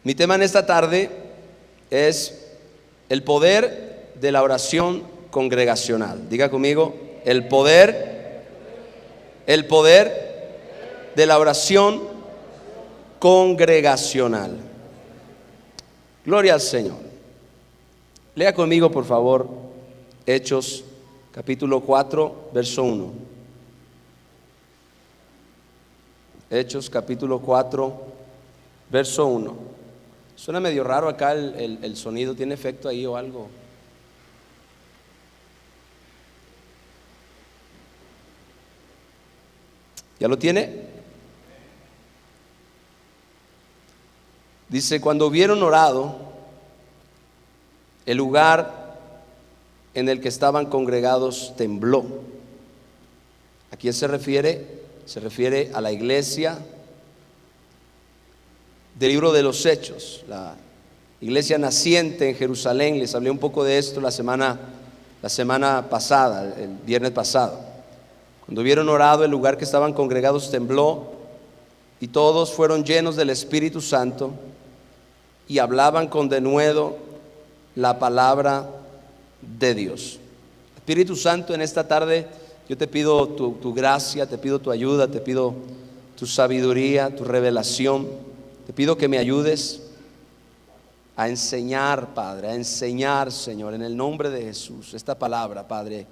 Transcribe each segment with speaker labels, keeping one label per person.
Speaker 1: Mi tema en esta tarde es el poder de la oración congregacional. Diga conmigo, el poder de la oración congregacional. Gloria al Señor. Lea conmigo, por favor, Hechos capítulo 4, verso 1. Hechos capítulo 4, verso 1. Suena medio raro acá el sonido. ¿Tiene efecto ahí o algo? ¿Ya lo tiene? Dice: cuando hubieron orado, el lugar en el que estaban congregados tembló. ¿A quién se refiere? Se refiere a la iglesia del libro de los Hechos, la iglesia naciente en Jerusalén. Les hablé un poco de esto la semana pasada, el viernes pasado. Cuando hubieron orado, el lugar que estaban congregados tembló, y todos fueron llenos del Espíritu Santo y hablaban con denuedo la palabra de Dios. Espíritu Santo, en esta tarde yo te pido tu gracia, te pido tu ayuda, te pido tu sabiduría, tu revelación. Te pido que me ayudes a enseñar, Padre, a enseñar, Señor, en el nombre de Jesús, esta palabra, Padre,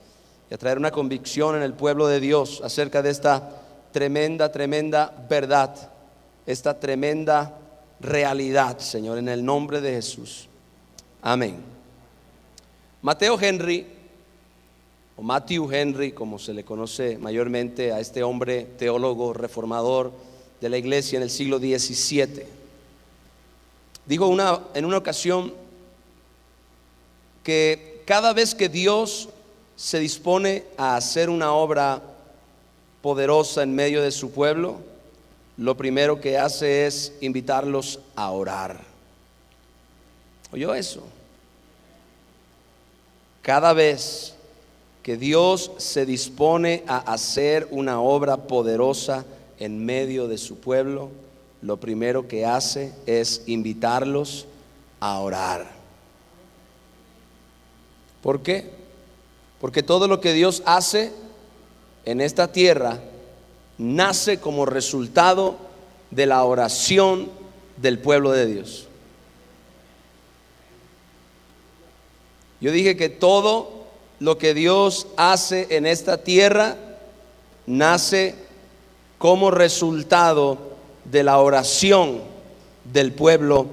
Speaker 1: y a traer una convicción en el pueblo de Dios acerca de esta tremenda verdad, esta tremenda realidad, Señor, en el nombre de Jesús. Amén. Matthew Henry, o Matthew Henry, como se le conoce mayormente a este hombre teólogo reformador de la iglesia en el siglo XVII, dijo en una ocasión que cada vez que Dios se dispone a hacer una obra poderosa en medio de su pueblo, lo primero que hace es invitarlos a orar. ¿Oyó eso? Cada vez que Dios se dispone a hacer una obra poderosa en medio de su pueblo, lo primero que hace es invitarlos a orar. ¿Por qué? Porque todo lo que Dios hace en esta tierra nace como resultado de la oración del pueblo de Dios. Yo dije que todo lo que Dios hace en esta tierra nace como resultado de la oración del pueblo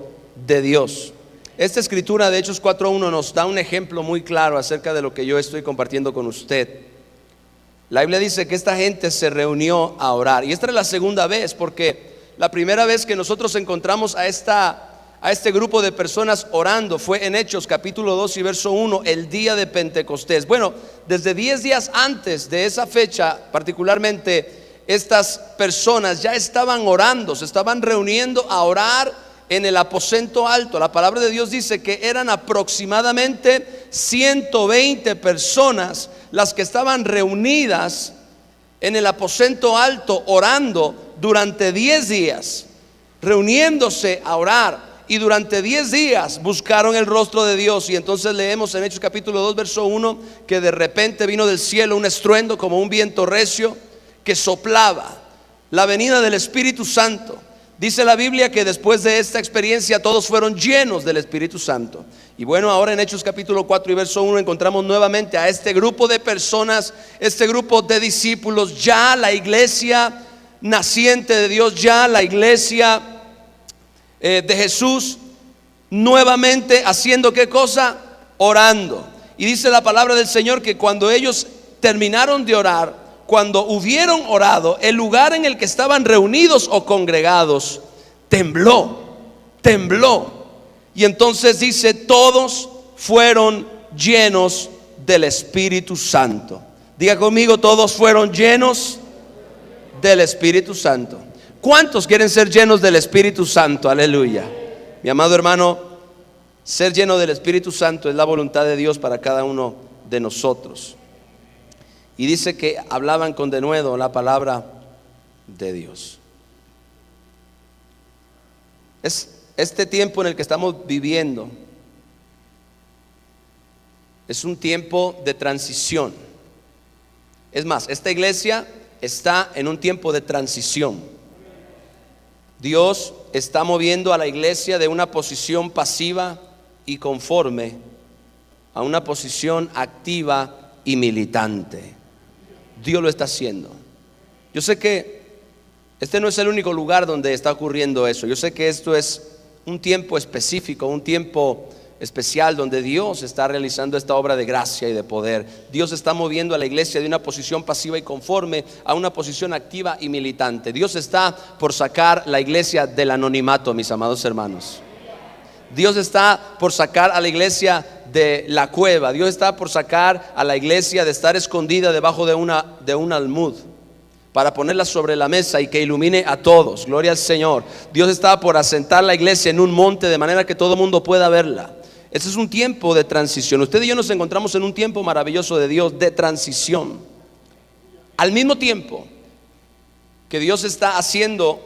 Speaker 1: de Dios. Esta escritura de Hechos 4:1 nos da un ejemplo muy claro acerca de lo que yo estoy compartiendo con usted. La Biblia dice que esta gente se reunió a orar, y esta es la segunda vez, porque la primera vez que nosotros encontramos a este grupo de personas orando fue en Hechos capítulo 2 y verso 1, el día de Pentecostés. Bueno, desde 10 días antes de esa fecha, particularmente, estas personas ya estaban orando, se estaban reuniendo a orar en el aposento alto. La palabra de Dios dice que eran aproximadamente 120 personas las que estaban reunidas en el aposento alto orando durante 10 días, reuniéndose a orar. Y durante 10 días buscaron el rostro de Dios. Y entonces leemos en Hechos capítulo 2 verso 1 que de repente vino del cielo un estruendo como un viento recio que soplaba, la venida del Espíritu Santo. Dice la Biblia que después de esta experiencia todos fueron llenos del Espíritu Santo. Y bueno, ahora en Hechos capítulo 4 y verso 1 encontramos nuevamente a este grupo de personas, este grupo de discípulos, ya la iglesia naciente de Dios, ya la iglesia de Jesús, nuevamente haciendo ¿qué cosa? Orando. Y dice la palabra del Señor que cuando ellos terminaron de orar, cuando hubieron orado, el lugar en el que estaban reunidos o congregados tembló. Y entonces dice, todos fueron llenos del Espíritu Santo. Diga conmigo, todos fueron llenos del Espíritu Santo. ¿Cuántos quieren ser llenos del Espíritu Santo? Aleluya. Mi amado hermano, ser lleno del Espíritu Santo es la voluntad de Dios para cada uno de nosotros. Y dice que hablaban con denuedo la palabra de Dios. Es este tiempo en el que estamos viviendo es un tiempo de transición. Es más, esta iglesia está en un tiempo de transición. Dios está moviendo a la iglesia de una posición pasiva y conforme a una posición activa y militante. Dios lo está haciendo. Yo sé que este no es el único lugar donde está ocurriendo eso. Yo sé que esto es un tiempo específico, un tiempo especial donde Dios está realizando esta obra de gracia y de poder. Dios está moviendo a la iglesia de una posición pasiva y conforme a una posición activa y militante. Dios está por sacar la iglesia del anonimato, mis amados hermanos. Dios está por sacar a la iglesia de la cueva. Dios está por sacar a la iglesia de estar escondida debajo de un almud, para ponerla sobre la mesa y que ilumine a todos. Gloria al Señor. Dios está por asentar la iglesia en un monte de manera que todo el mundo pueda verla. Este es un tiempo de transición. Usted y yo nos encontramos en un tiempo maravilloso de Dios, de transición. Al mismo tiempo que Dios está haciendo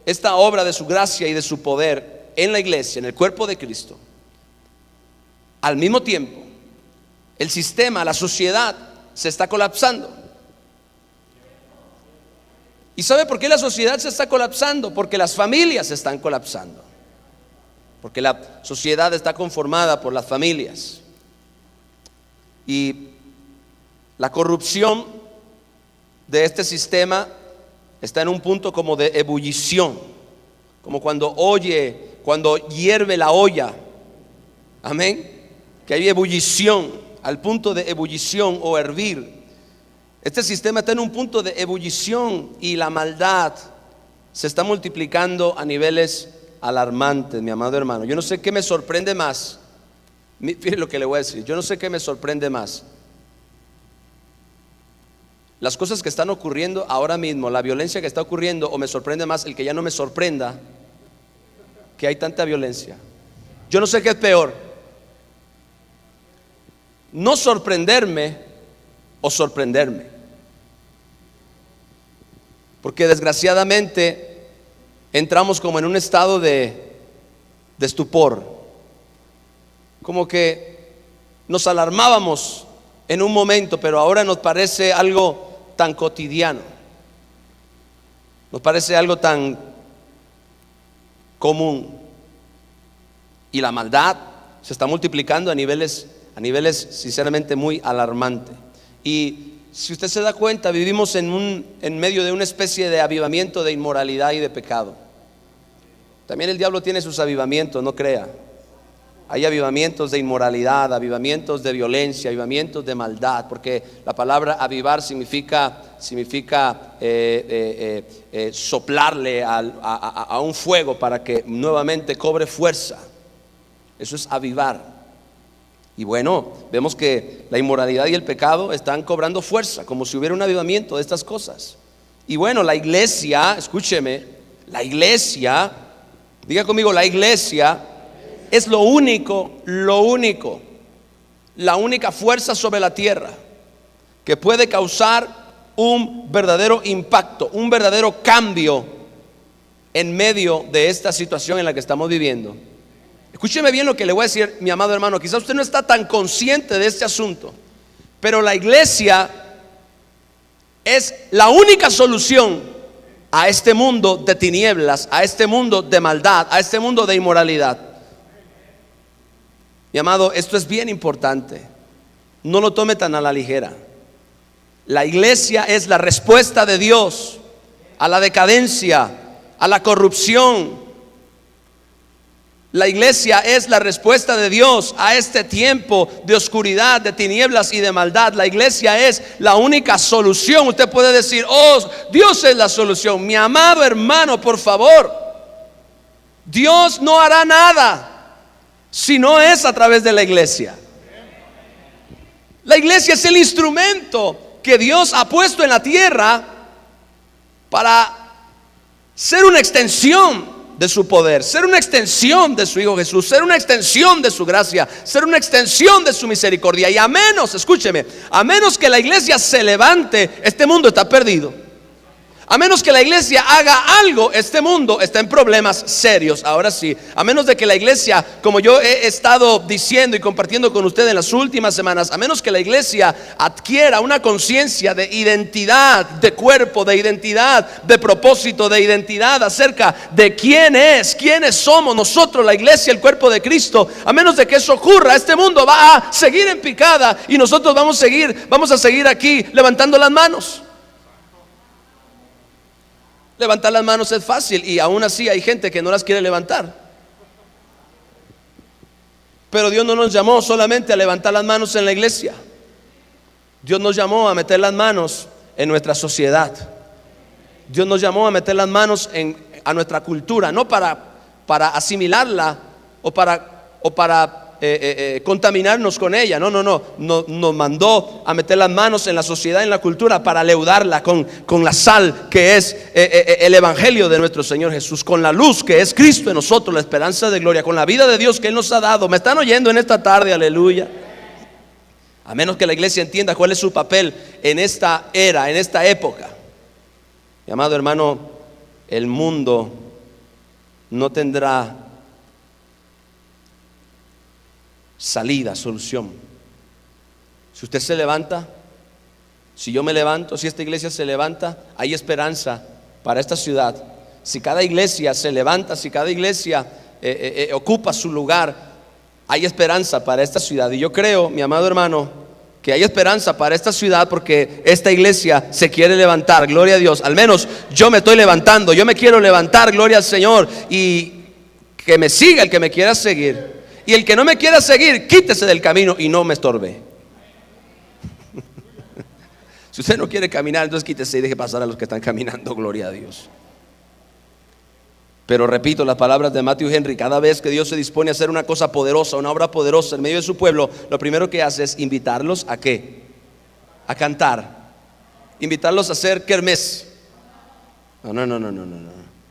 Speaker 1: esta obra de su gracia y de su poder en la iglesia, en el cuerpo de Cristo, al mismo tiempo el sistema, la sociedad se está colapsando. ¿Y sabe por qué la sociedad se está colapsando? Porque las familias se están colapsando. Porque la sociedad está conformada por las familias. Y la corrupción de este sistema está en un punto como de ebullición. Como cuando hierve la olla. Amén. Que hay ebullición, al punto de ebullición o hervir. Este sistema está en un punto de ebullición y la maldad se está multiplicando a niveles alarmantes, mi amado hermano. Yo no sé qué me sorprende más. Mire lo que le voy a decir. Yo no sé qué me sorprende más. Las cosas que están ocurriendo ahora mismo, la violencia que está ocurriendo, o me sorprende más el que ya no me sorprenda que hay tanta violencia. Yo no sé qué es peor. No sorprenderme o sorprenderme. Porque desgraciadamente entramos como en un estado de estupor. Como que nos alarmábamos en un momento, pero ahora nos parece algo tan cotidiano. Nos parece algo tan común. Y la maldad se está multiplicando a niveles sinceramente muy alarmantes. Y si usted se da cuenta, vivimos en medio de una especie de avivamiento de inmoralidad y de pecado. También el diablo tiene sus avivamientos, no crea. Hay avivamientos de inmoralidad, avivamientos de violencia, avivamientos de maldad, porque la palabra avivar significa soplarle a un fuego para que nuevamente cobre fuerza. Eso es avivar. Y bueno, vemos que la inmoralidad y el pecado están cobrando fuerza, como si hubiera un avivamiento de estas cosas. Y bueno, la iglesia, escúcheme, la iglesia, diga conmigo, la iglesia es la única fuerza sobre la tierra que puede causar un verdadero impacto, un verdadero cambio en medio de esta situación en la que estamos viviendo. Escúcheme bien lo que le voy a decir, mi amado hermano. Quizás usted no está tan consciente de este asunto, pero la iglesia es la única solución a este mundo de tinieblas, a este mundo de maldad, a este mundo de inmoralidad. Mi amado, esto es bien importante. No lo tome tan a la ligera. La iglesia es la respuesta de Dios a la decadencia, a la corrupción. La iglesia es la respuesta de Dios a este tiempo de oscuridad, de tinieblas y de maldad. La iglesia es la única solución. Usted puede decir, oh, Dios es la solución. Mi amado hermano, por favor, Dios no hará nada si no es a través de la iglesia. La iglesia es el instrumento que Dios ha puesto en la tierra para ser una extensión de su poder, ser una extensión de su Hijo Jesús, ser una extensión de su gracia, ser una extensión de su misericordia. Y a menos, escúcheme, a menos que la iglesia se levante, este mundo está perdido. A menos que la iglesia haga algo, este mundo está en problemas serios. Ahora sí, a menos de que la iglesia, como yo he estado diciendo y compartiendo con ustedes en las últimas semanas, a menos que la iglesia adquiera una conciencia de identidad, de cuerpo, de identidad, de propósito, de identidad acerca de quiénes somos nosotros, la iglesia, el cuerpo de Cristo, a menos de que eso ocurra, este mundo va a seguir en picada y nosotros vamos a seguir aquí levantando las manos. Levantar las manos es fácil y aún así hay gente que no las quiere levantar. Pero Dios no nos llamó solamente a levantar las manos en la iglesia. Dios nos llamó a meter las manos en nuestra sociedad. Dios nos llamó a meter las manos a nuestra cultura, no para asimilarla o para contaminarnos con ella. No, nos mandó a meter las manos en la sociedad, en la cultura, para leudarla con la sal que es el evangelio de nuestro Señor Jesús, con la luz que es Cristo en nosotros, la esperanza de gloria, con la vida de Dios que Él nos ha dado. ¿Me están oyendo en esta tarde? Aleluya. A menos que la iglesia entienda cuál es su papel en esta era, en esta época. Mi amado hermano, el mundo no tendrá salida, solución. Si usted se levanta, si yo me levanto, si esta iglesia se levanta, hay esperanza para esta ciudad. Si cada iglesia se levanta, si cada iglesia ocupa su lugar, hay esperanza para esta ciudad. Y yo creo, mi amado hermano, que hay esperanza para esta ciudad porque esta iglesia se quiere levantar. Gloria a Dios. Al menos yo me estoy levantando, yo me quiero levantar, gloria al Señor. Y que me siga el que me quiera seguir. Y el que no me quiera seguir, quítese del camino y no me estorbe. Si usted no quiere caminar, entonces quítese y deje pasar a los que están caminando, gloria a Dios. Pero repito las palabras de Matthew Henry: cada vez que Dios se dispone a hacer una cosa poderosa, una obra poderosa en medio de su pueblo, lo primero que hace es invitarlos ¿a qué? A cantar. Invitarlos a hacer kermés. No.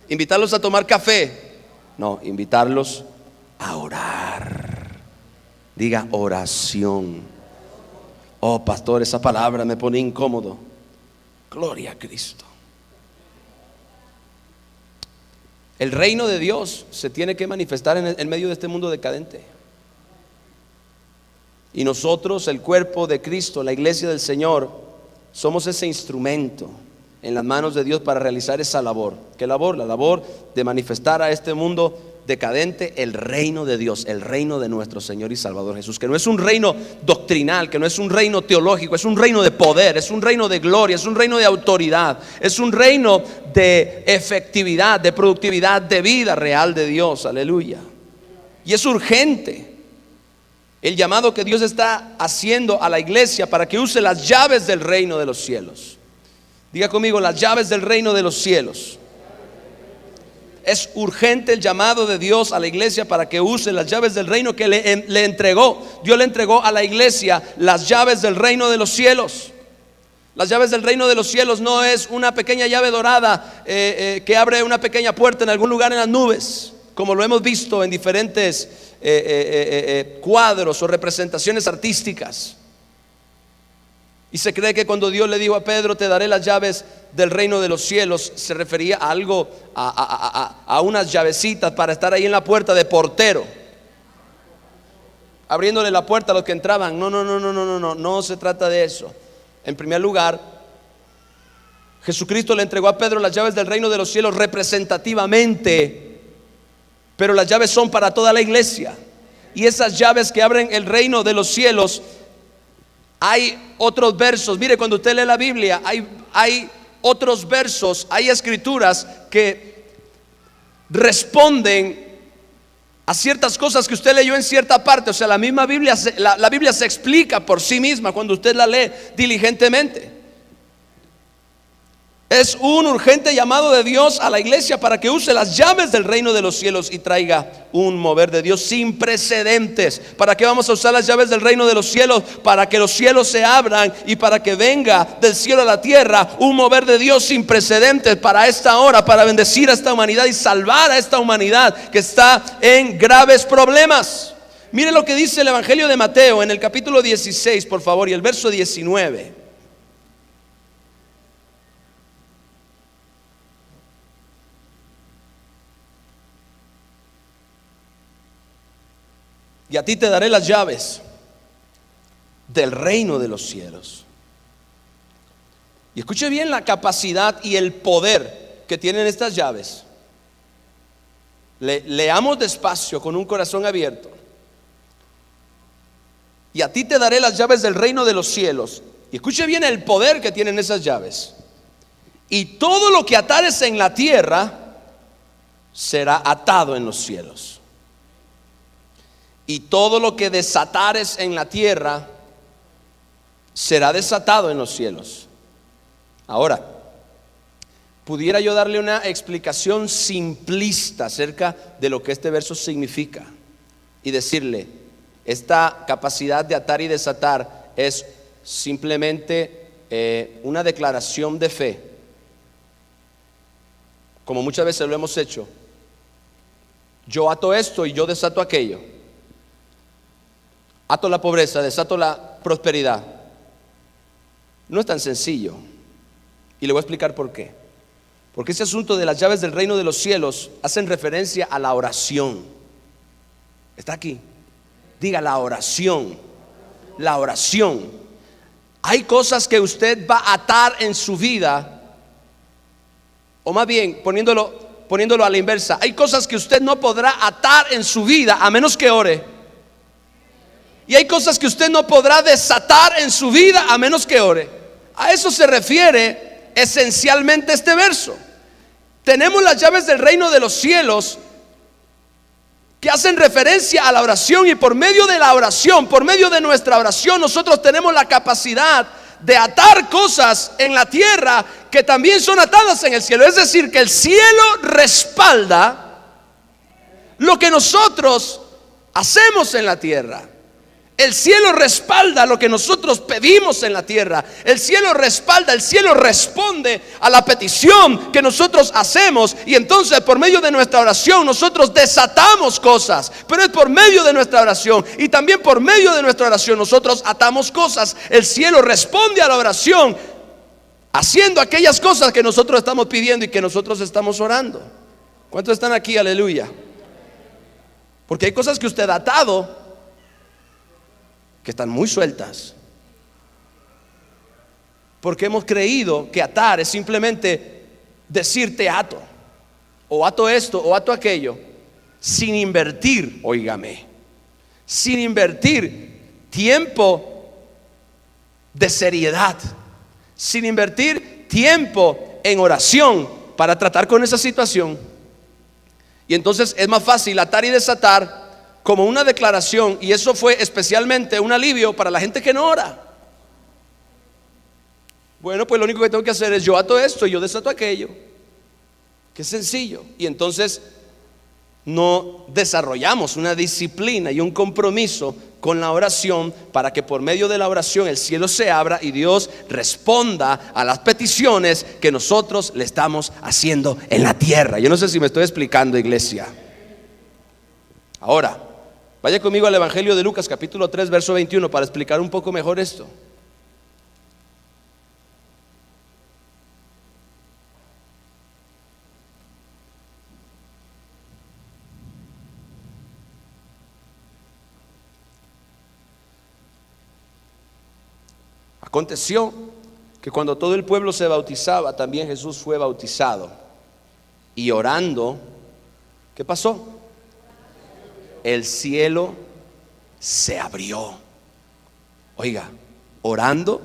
Speaker 1: Invitarlos a tomar café. No, invitarlos a orar. Diga oración. Oh, pastor, esa palabra me pone incómodo. Gloria a Cristo. El reino de Dios se tiene que manifestar en medio de este mundo decadente. Y nosotros, el cuerpo de Cristo, la iglesia del Señor, somos ese instrumento en las manos de Dios para realizar esa labor. ¿Qué labor? La labor de manifestar a este mundo decadente el reino de Dios, el reino de nuestro Señor y Salvador Jesús, que no es un reino doctrinal, que no es un reino teológico, es un reino de poder, es un reino de gloria, es un reino de autoridad, es un reino de efectividad, de productividad, de vida real de Dios. Aleluya. Y es urgente el llamado que Dios está haciendo a la iglesia para que use las llaves del reino de los cielos. Diga conmigo: las llaves del reino de los cielos. Es urgente el llamado de Dios a la iglesia para que use las llaves del reino que le entregó. Dios le entregó a la iglesia las llaves del reino de los cielos. Las llaves del reino de los cielos no es una pequeña llave dorada que abre una pequeña puerta en algún lugar en las nubes, como lo hemos visto en diferentes cuadros o representaciones artísticas. Y se cree que cuando Dios le dijo a Pedro: te daré las llaves del reino de los cielos, se refería a algo, a unas llavecitas para estar ahí en la puerta de portero, abriéndole la puerta a los que entraban. No se trata de eso. En primer lugar, Jesucristo le entregó a Pedro las llaves del reino de los cielos representativamente, pero las llaves son para toda la iglesia. Y esas llaves que abren el reino de los cielos, hay otros versos. Mire, cuando usted lee la Biblia, hay otros versos, hay escrituras que responden a ciertas cosas que usted leyó en cierta parte. O sea, la misma Biblia, la Biblia se explica por sí misma cuando usted la lee diligentemente. Es un urgente llamado de Dios a la iglesia para que use las llaves del reino de los cielos y traiga un mover de Dios sin precedentes. ¿Para qué vamos a usar las llaves del reino de los cielos? Para que los cielos se abran y para que venga del cielo a la tierra un mover de Dios sin precedentes para esta hora, para bendecir a esta humanidad y salvar a esta humanidad que está en graves problemas. Mire lo que dice el Evangelio de Mateo en el capítulo 16, por favor, y el verso 19. y a ti te daré las llaves del reino de los cielos. Y escuche bien la capacidad y el poder que tienen estas llaves. Leamos despacio con un corazón abierto. Y a ti te daré las llaves del reino de los cielos. Y escuche bien el poder que tienen esas llaves. Y todo lo que atares en la tierra será atado en los cielos. Y todo lo que desatares en la tierra será desatado en los cielos. Ahora, pudiera yo darle una explicación simplista acerca de lo que este verso significa y decirle: esta capacidad de atar y desatar es simplemente una declaración de fe, como muchas veces lo hemos hecho. Yo ato esto y yo desato aquello. Ato la pobreza, desato la prosperidad. No es tan sencillo, y le voy a explicar por qué. Porque ese asunto de las llaves del reino de los cielos hacen referencia a la oración. Está aquí. Diga: la oración. La oración. Hay cosas que usted va a atar en su vida, o más bien poniéndolo a la inversa, hay cosas que usted no podrá atar en su vida a menos que ore. Y hay cosas que usted no podrá desatar en su vida a menos que ore. A eso se refiere esencialmente este verso. Tenemos las llaves del reino de los cielos que hacen referencia a la oración, y por medio de la oración, por medio de nuestra oración, nosotros tenemos la capacidad de atar cosas en la tierra que también son atadas en el cielo. Es decir, que el cielo respalda lo que nosotros hacemos en la tierra. El cielo respalda lo que nosotros pedimos en la tierra. El cielo respalda, el cielo responde a la petición que nosotros hacemos. Y entonces por medio de nuestra oración nosotros desatamos cosas. Pero es por medio de nuestra oración, y también por medio de nuestra oración nosotros atamos cosas. El cielo responde a la oración haciendo aquellas cosas que nosotros estamos pidiendo y que nosotros estamos orando. ¿Cuántos están aquí? Aleluya. Porque hay cosas que usted ha atado que están muy sueltas, porque hemos creído que atar es simplemente decir te ato, o ato esto, o ato aquello, sin invertir, óigame, sin invertir tiempo de seriedad, sin invertir tiempo en oración para tratar con esa situación. Y entonces es más fácil atar y desatar como una declaración, y eso fue especialmente un alivio para la gente que no ora. Bueno, pues lo único que tengo que hacer es yo ato esto y yo desato aquello. Qué sencillo. Y entonces no desarrollamos una disciplina y un compromiso con la oración, para que por medio de la oración el cielo se abra y Dios responda a las peticiones que nosotros le estamos haciendo en la tierra. Yo no sé si me estoy explicando, iglesia. Ahora, vaya conmigo al Evangelio de Lucas, capítulo 3, verso 21, para explicar un poco mejor esto. Aconteció que cuando todo el pueblo se bautizaba, también Jesús fue bautizado. Y orando, ¿qué pasó? El cielo se abrió. Oiga, orando,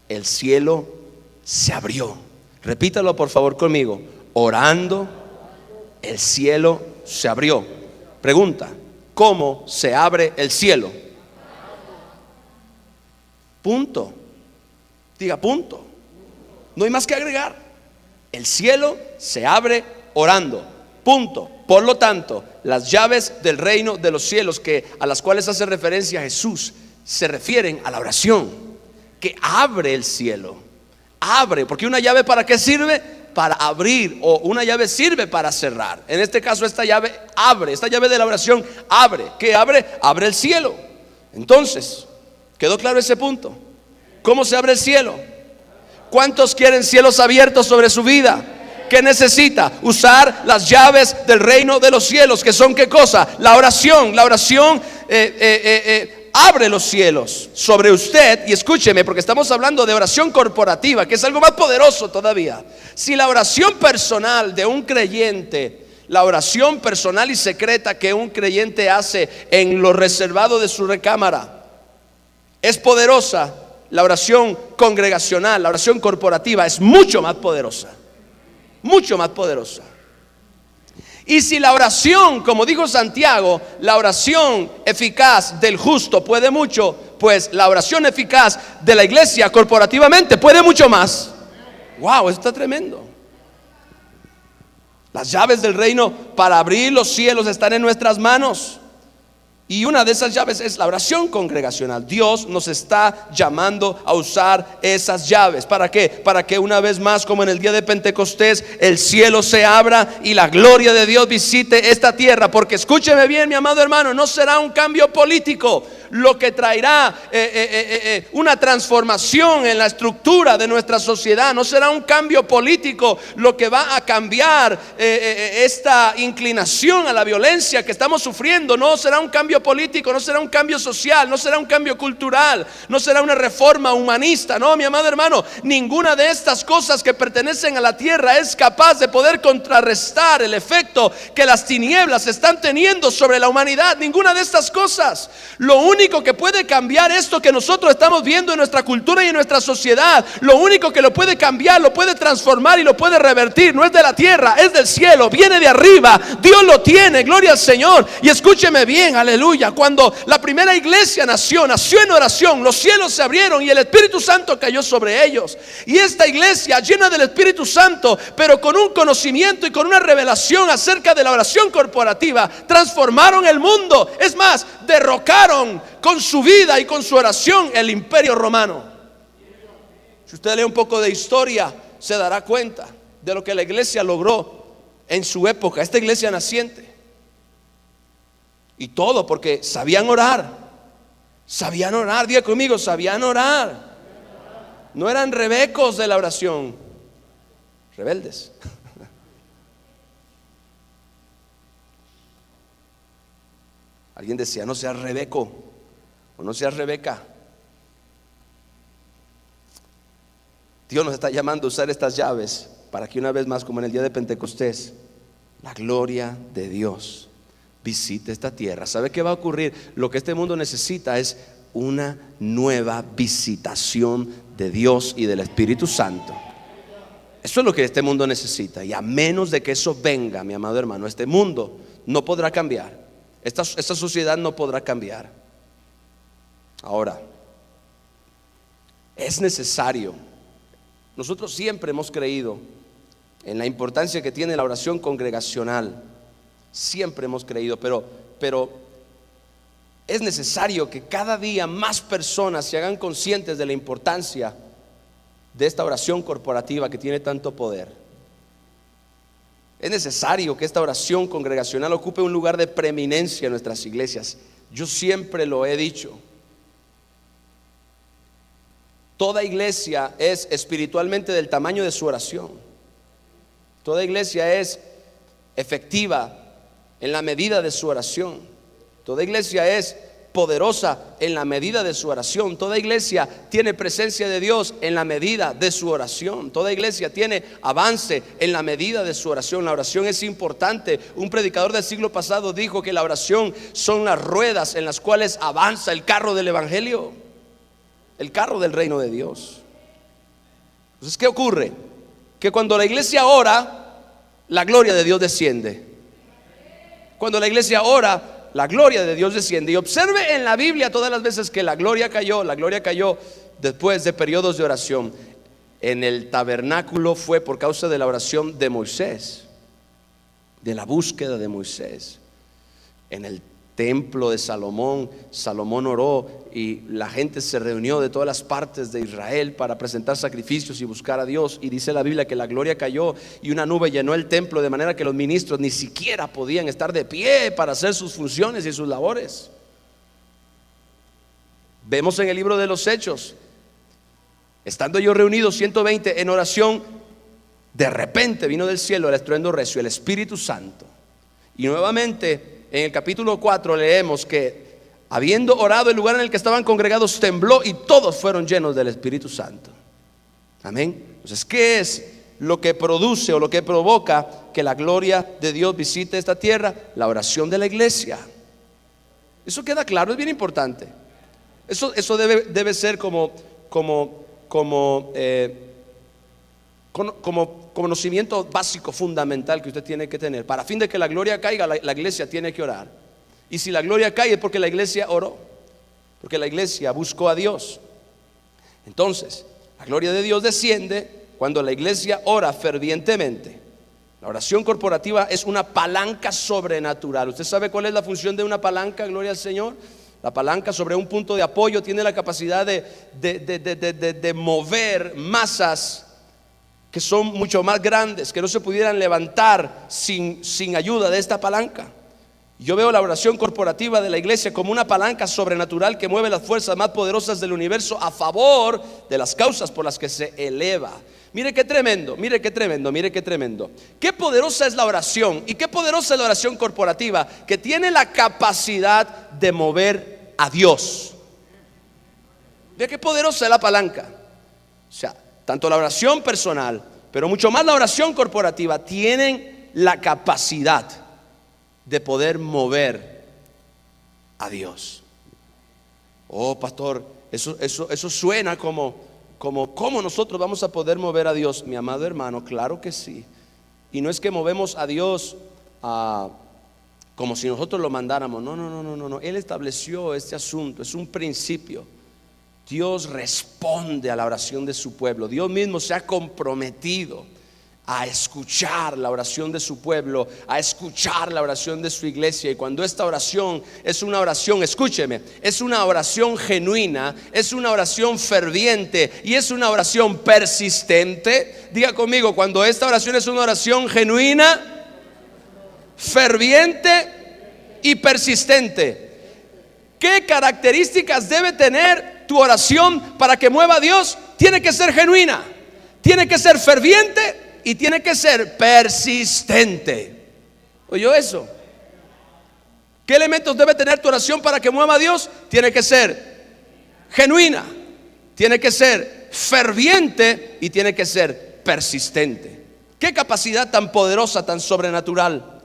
Speaker 1: el cielo se abrió. Repítalo por favor conmigo. Orando, el cielo se abrió. Pregunta: ¿cómo se abre el cielo? Punto. Diga punto. No hay más que agregar. El cielo se abre orando. Punto. Por lo tanto, las llaves del reino de los cielos, a las cuales hace referencia Jesús, se refieren a la oración, que abre el cielo. Abre, porque una llave ¿para qué sirve? Para abrir, o una llave sirve para cerrar. En este caso esta llave abre, esta llave de la oración abre. ¿Qué abre? Abre el cielo. Entonces, ¿quedó claro ese punto? ¿Cómo se abre el cielo? ¿Cuántos quieren cielos abiertos sobre su vida? ¿Qué necesita? Usar las llaves del reino de los cielos, que son ¿qué cosa? La oración. La oración abre los cielos sobre usted. Y escúcheme, porque estamos hablando de oración corporativa, que es algo más poderoso todavía. Si la oración personal de un creyente, la oración personal y secreta que un creyente hace en lo reservado de su recámara, es poderosa, la oración congregacional, la oración corporativa es mucho más poderosa. Mucho más poderosa. Y si la oración, como dijo Santiago, la oración eficaz del justo puede mucho, pues la oración eficaz de la iglesia corporativamente puede mucho más. Wow, esto está tremendo. Las llaves del reino para abrir los cielos están en nuestras manos. Y una de esas llaves es la oración congregacional. Dios nos está llamando a usar esas llaves. ¿Para qué? Para que una vez más, como en el día de Pentecostés, el cielo se abra y la gloria de Dios visite esta tierra. Porque escúcheme bien, mi amado hermano, no será un cambio político lo que traerá una transformación en la estructura de nuestra sociedad. No será un cambio político lo que va a cambiar esta inclinación a la violencia que estamos sufriendo. No será un cambio político, no será un cambio social, no será un cambio cultural, no será una reforma humanista. No, mi amado hermano, ninguna de estas cosas que pertenecen a la tierra es capaz de poder contrarrestar el efecto que las tinieblas están teniendo sobre la humanidad. Ninguna de estas cosas. Lo único que puede cambiar esto que nosotros estamos viendo en nuestra cultura y en nuestra sociedad, lo único que lo puede cambiar, lo puede transformar y lo puede revertir, no es de la tierra, es del cielo, viene de arriba. Dios lo tiene, gloria al Señor. Y escúcheme bien, aleluya, cuando la primera iglesia nació en oración, los cielos se abrieron y el Espíritu Santo cayó sobre ellos. Y esta iglesia llena del Espíritu Santo, pero con un conocimiento y con una revelación acerca de la oración corporativa, transformaron el mundo. Es más, derrocaron con su vida y con su oración el imperio romano. Si usted lee un poco de historia, se dará cuenta de lo que la iglesia logró en su época, esta iglesia naciente. Y todo porque sabían orar. Sabían orar, diga conmigo, sabían orar. No eran rebecos de la oración, rebeldes. Alguien decía, no seas rebeco o no seas rebeca. Dios nos está llamando a usar estas llaves para que una vez más, como en el día de Pentecostés, la gloria de Dios visite esta tierra. ¿Sabe qué va a ocurrir? Lo que este mundo necesita es una nueva visitación de Dios y del Espíritu Santo. Eso es lo que este mundo necesita. Y a menos de que eso venga, mi amado hermano, este mundo no podrá cambiar. Esta sociedad no podrá cambiar. Ahora, es necesario. Nosotros siempre hemos creído en la importancia que tiene la oración congregacional. Siempre hemos creído, pero es necesario que cada día más personas se hagan conscientes de la importancia de esta oración corporativa que tiene tanto poder. Es necesario que esta oración congregacional ocupe un lugar de preeminencia en nuestras iglesias. Yo siempre lo he dicho. Toda iglesia es espiritualmente del tamaño de su oración. Toda iglesia es efectiva en la medida de su oración. Toda iglesia es poderosa en la medida de su oración. Toda iglesia tiene presencia de Dios en la medida de su oración. Toda iglesia tiene avance en la medida de su oración. La oración es importante. Un predicador del siglo pasado dijo que la oración son las ruedas en las cuales avanza el carro del evangelio, el carro del reino de Dios. Entonces, ¿qué ocurre? Que cuando la iglesia ora, la gloria de Dios desciende. Cuando la iglesia ora, la gloria de Dios desciende. Y observe en la Biblia todas las veces que la gloria cayó después de periodos de oración. En el tabernáculo fue por causa de la oración de Moisés, de la búsqueda de Moisés. En el templo de Salomón oró y la gente se reunió de todas las partes de Israel para presentar sacrificios y buscar a Dios. Y dice la Biblia que la gloria cayó y una nube llenó el templo, de manera que los ministros ni siquiera podían estar de pie para hacer sus funciones y sus labores. Vemos en el libro de los Hechos, estando ellos reunidos 120 en oración, de repente vino del cielo el estruendo recio, el Espíritu Santo. Y nuevamente en el capítulo 4 leemos que habiendo orado, el lugar en el que estaban congregados tembló y todos fueron llenos del Espíritu Santo. Amén. Entonces, ¿qué es lo que produce o lo que provoca que la gloria de Dios visite esta tierra? La oración de la iglesia. Eso queda claro, es bien importante. Eso debe ser como conocimiento básico, fundamental que usted tiene que tener. Para fin de que la gloria caiga, la iglesia tiene que orar. Y si la gloria cae es porque la iglesia oró, porque la iglesia buscó a Dios. Entonces, la gloria de Dios desciende cuando la iglesia ora fervientemente. La oración corporativa es una palanca sobrenatural. ¿Usted sabe cuál es la función de una palanca? Gloria al Señor. La palanca sobre un punto de apoyo tiene la capacidad de mover masas que son mucho más grandes, que no se pudieran levantar sin ayuda de esta palanca. Yo veo la oración corporativa de la iglesia como una palanca sobrenatural que mueve las fuerzas más poderosas del universo a favor de las causas por las que se eleva. Mire qué tremendo, mire qué tremendo, mire qué tremendo. Qué poderosa es la oración y qué poderosa es la oración corporativa, que tiene la capacidad de mover a Dios. Ve qué poderosa es la palanca. O sea, tanto la oración personal, pero mucho más la oración corporativa, tienen la capacidad de poder mover a Dios. Oh, pastor, eso suena como ¿cómo nosotros vamos a poder mover a Dios? Mi amado hermano, claro que sí. Y no es que movemos a Dios como si nosotros lo mandáramos. No. Él estableció este asunto, es un principio. Dios responde a la oración de su pueblo. Dios mismo se ha comprometido a escuchar la oración de su pueblo, a escuchar la oración de su iglesia. Y cuando esta oración es una oración, escúcheme, es una oración genuina, es una oración ferviente y es una oración persistente. Diga conmigo, cuando esta oración es una oración genuina, ferviente y persistente. ¿Qué características debe tener tu oración para que mueva a Dios? Tiene que ser genuina, tiene que ser ferviente y tiene que ser persistente. ¿Oyó eso? ¿Qué elementos debe tener tu oración para que mueva a Dios? Tiene que ser genuina, tiene que ser ferviente y tiene que ser persistente. Qué capacidad tan poderosa, tan sobrenatural.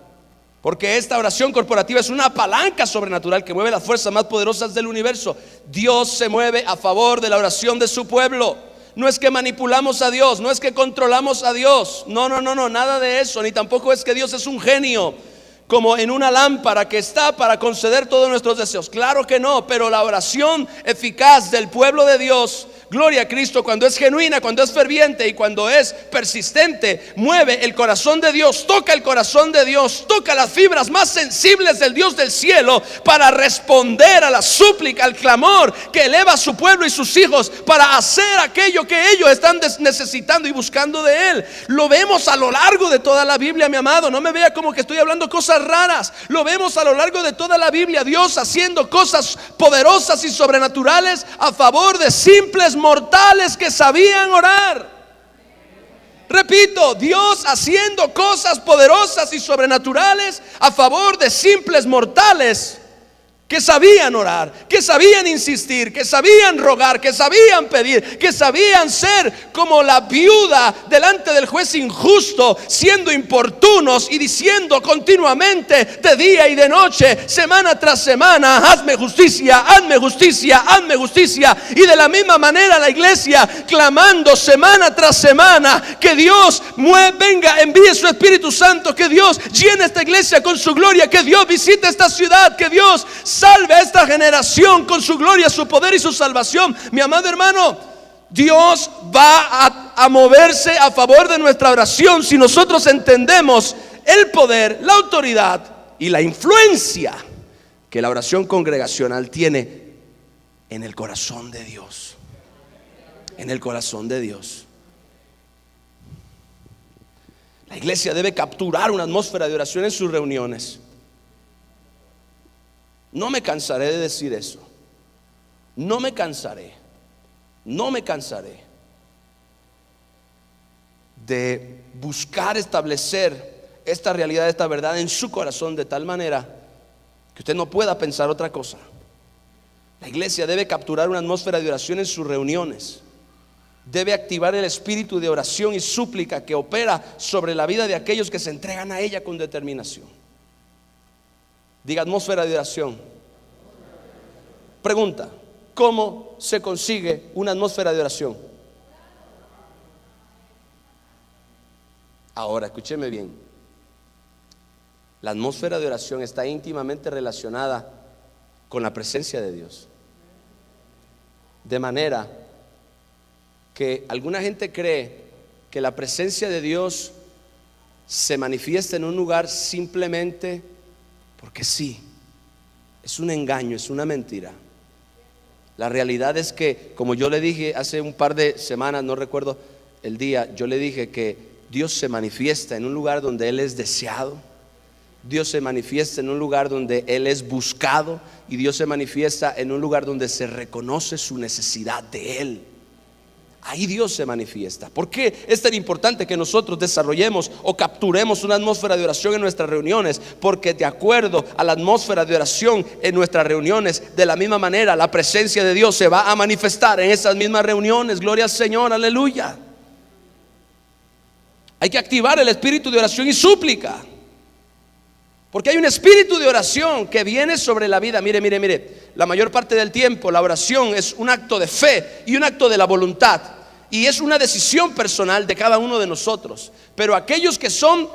Speaker 1: Porque esta oración corporativa es una palanca sobrenatural que mueve las fuerzas más poderosas del universo. Dios se mueve a favor de la oración de su pueblo. No es que manipulamos a Dios, no es que controlamos a Dios. No, nada de eso. Ni tampoco es que Dios es un genio como en una lámpara que está para conceder todos nuestros deseos. Claro que no, pero la oración eficaz del pueblo de Dios, gloria a Cristo, cuando es genuina, cuando es ferviente y cuando es persistente, mueve el corazón de Dios, toca el corazón de Dios, toca las fibras más sensibles del Dios del cielo para responder a la súplica, al clamor que eleva a su pueblo y sus hijos para hacer aquello que ellos están necesitando y buscando de Él. Lo vemos a lo largo de toda la Biblia, mi amado. No me vea como que estoy hablando cosas raras. Lo vemos a lo largo de toda la Biblia, Dios haciendo cosas poderosas y sobrenaturales a favor de simples mortales que sabían orar. Repito, Dios haciendo cosas poderosas y sobrenaturales a favor de simples mortales que sabían orar, que sabían insistir, que sabían rogar, que sabían pedir, que sabían ser como la viuda delante del juez injusto, siendo importunos y diciendo continuamente de día y de noche, semana tras semana: hazme justicia, hazme justicia, hazme justicia. Y de la misma manera la iglesia clamando semana tras semana que Dios venga, envíe su Espíritu Santo, que Dios llene esta iglesia con su gloria, que Dios visite esta ciudad, que Dios salve a esta generación con su gloria, su poder y su salvación. Mi amado hermano, Dios va a moverse a favor de nuestra oración si nosotros entendemos el poder, la autoridad y la influencia que la oración congregacional tiene en el corazón de Dios. En el corazón de Dios. La iglesia debe capturar una atmósfera de oración en sus reuniones. No me cansaré de decir eso. No me cansaré. de buscar establecer esta realidad, esta verdad en su corazón, de tal manera que usted no pueda pensar otra cosa. La iglesia debe capturar una atmósfera de oración en sus reuniones. Debe activar el espíritu de oración y súplica que opera sobre la vida de aquellos que se entregan a ella con determinación. Diga: atmósfera de oración. Pregunta: ¿cómo se consigue una atmósfera de oración? Ahora, escúcheme bien. La atmósfera de oración está íntimamente relacionada con la presencia de Dios. De manera que alguna gente cree que la presencia de Dios se manifiesta en un lugar simplemente porque sí. Es un engaño, es una mentira. La realidad es que, como yo le dije hace un par de semanas, no recuerdo el día, yo le dije que Dios se manifiesta en un lugar donde Él es deseado. Dios se manifiesta en un lugar donde Él es buscado, y Dios se manifiesta en un lugar donde se reconoce su necesidad de Él. Ahí Dios se manifiesta. ¿Por qué es tan importante que nosotros desarrollemos o capturemos una atmósfera de oración en nuestras reuniones? Porque de acuerdo a la atmósfera de oración en nuestras reuniones, de la misma manera la presencia de Dios se va a manifestar en esas mismas reuniones. Gloria al Señor, aleluya. Hay que activar el espíritu de oración y súplica, porque hay un espíritu de oración que viene sobre la vida. Mire, la mayor parte del tiempo la oración es un acto de fe y un acto de la voluntad, y es una decisión personal de cada uno de nosotros. Pero aquellos que son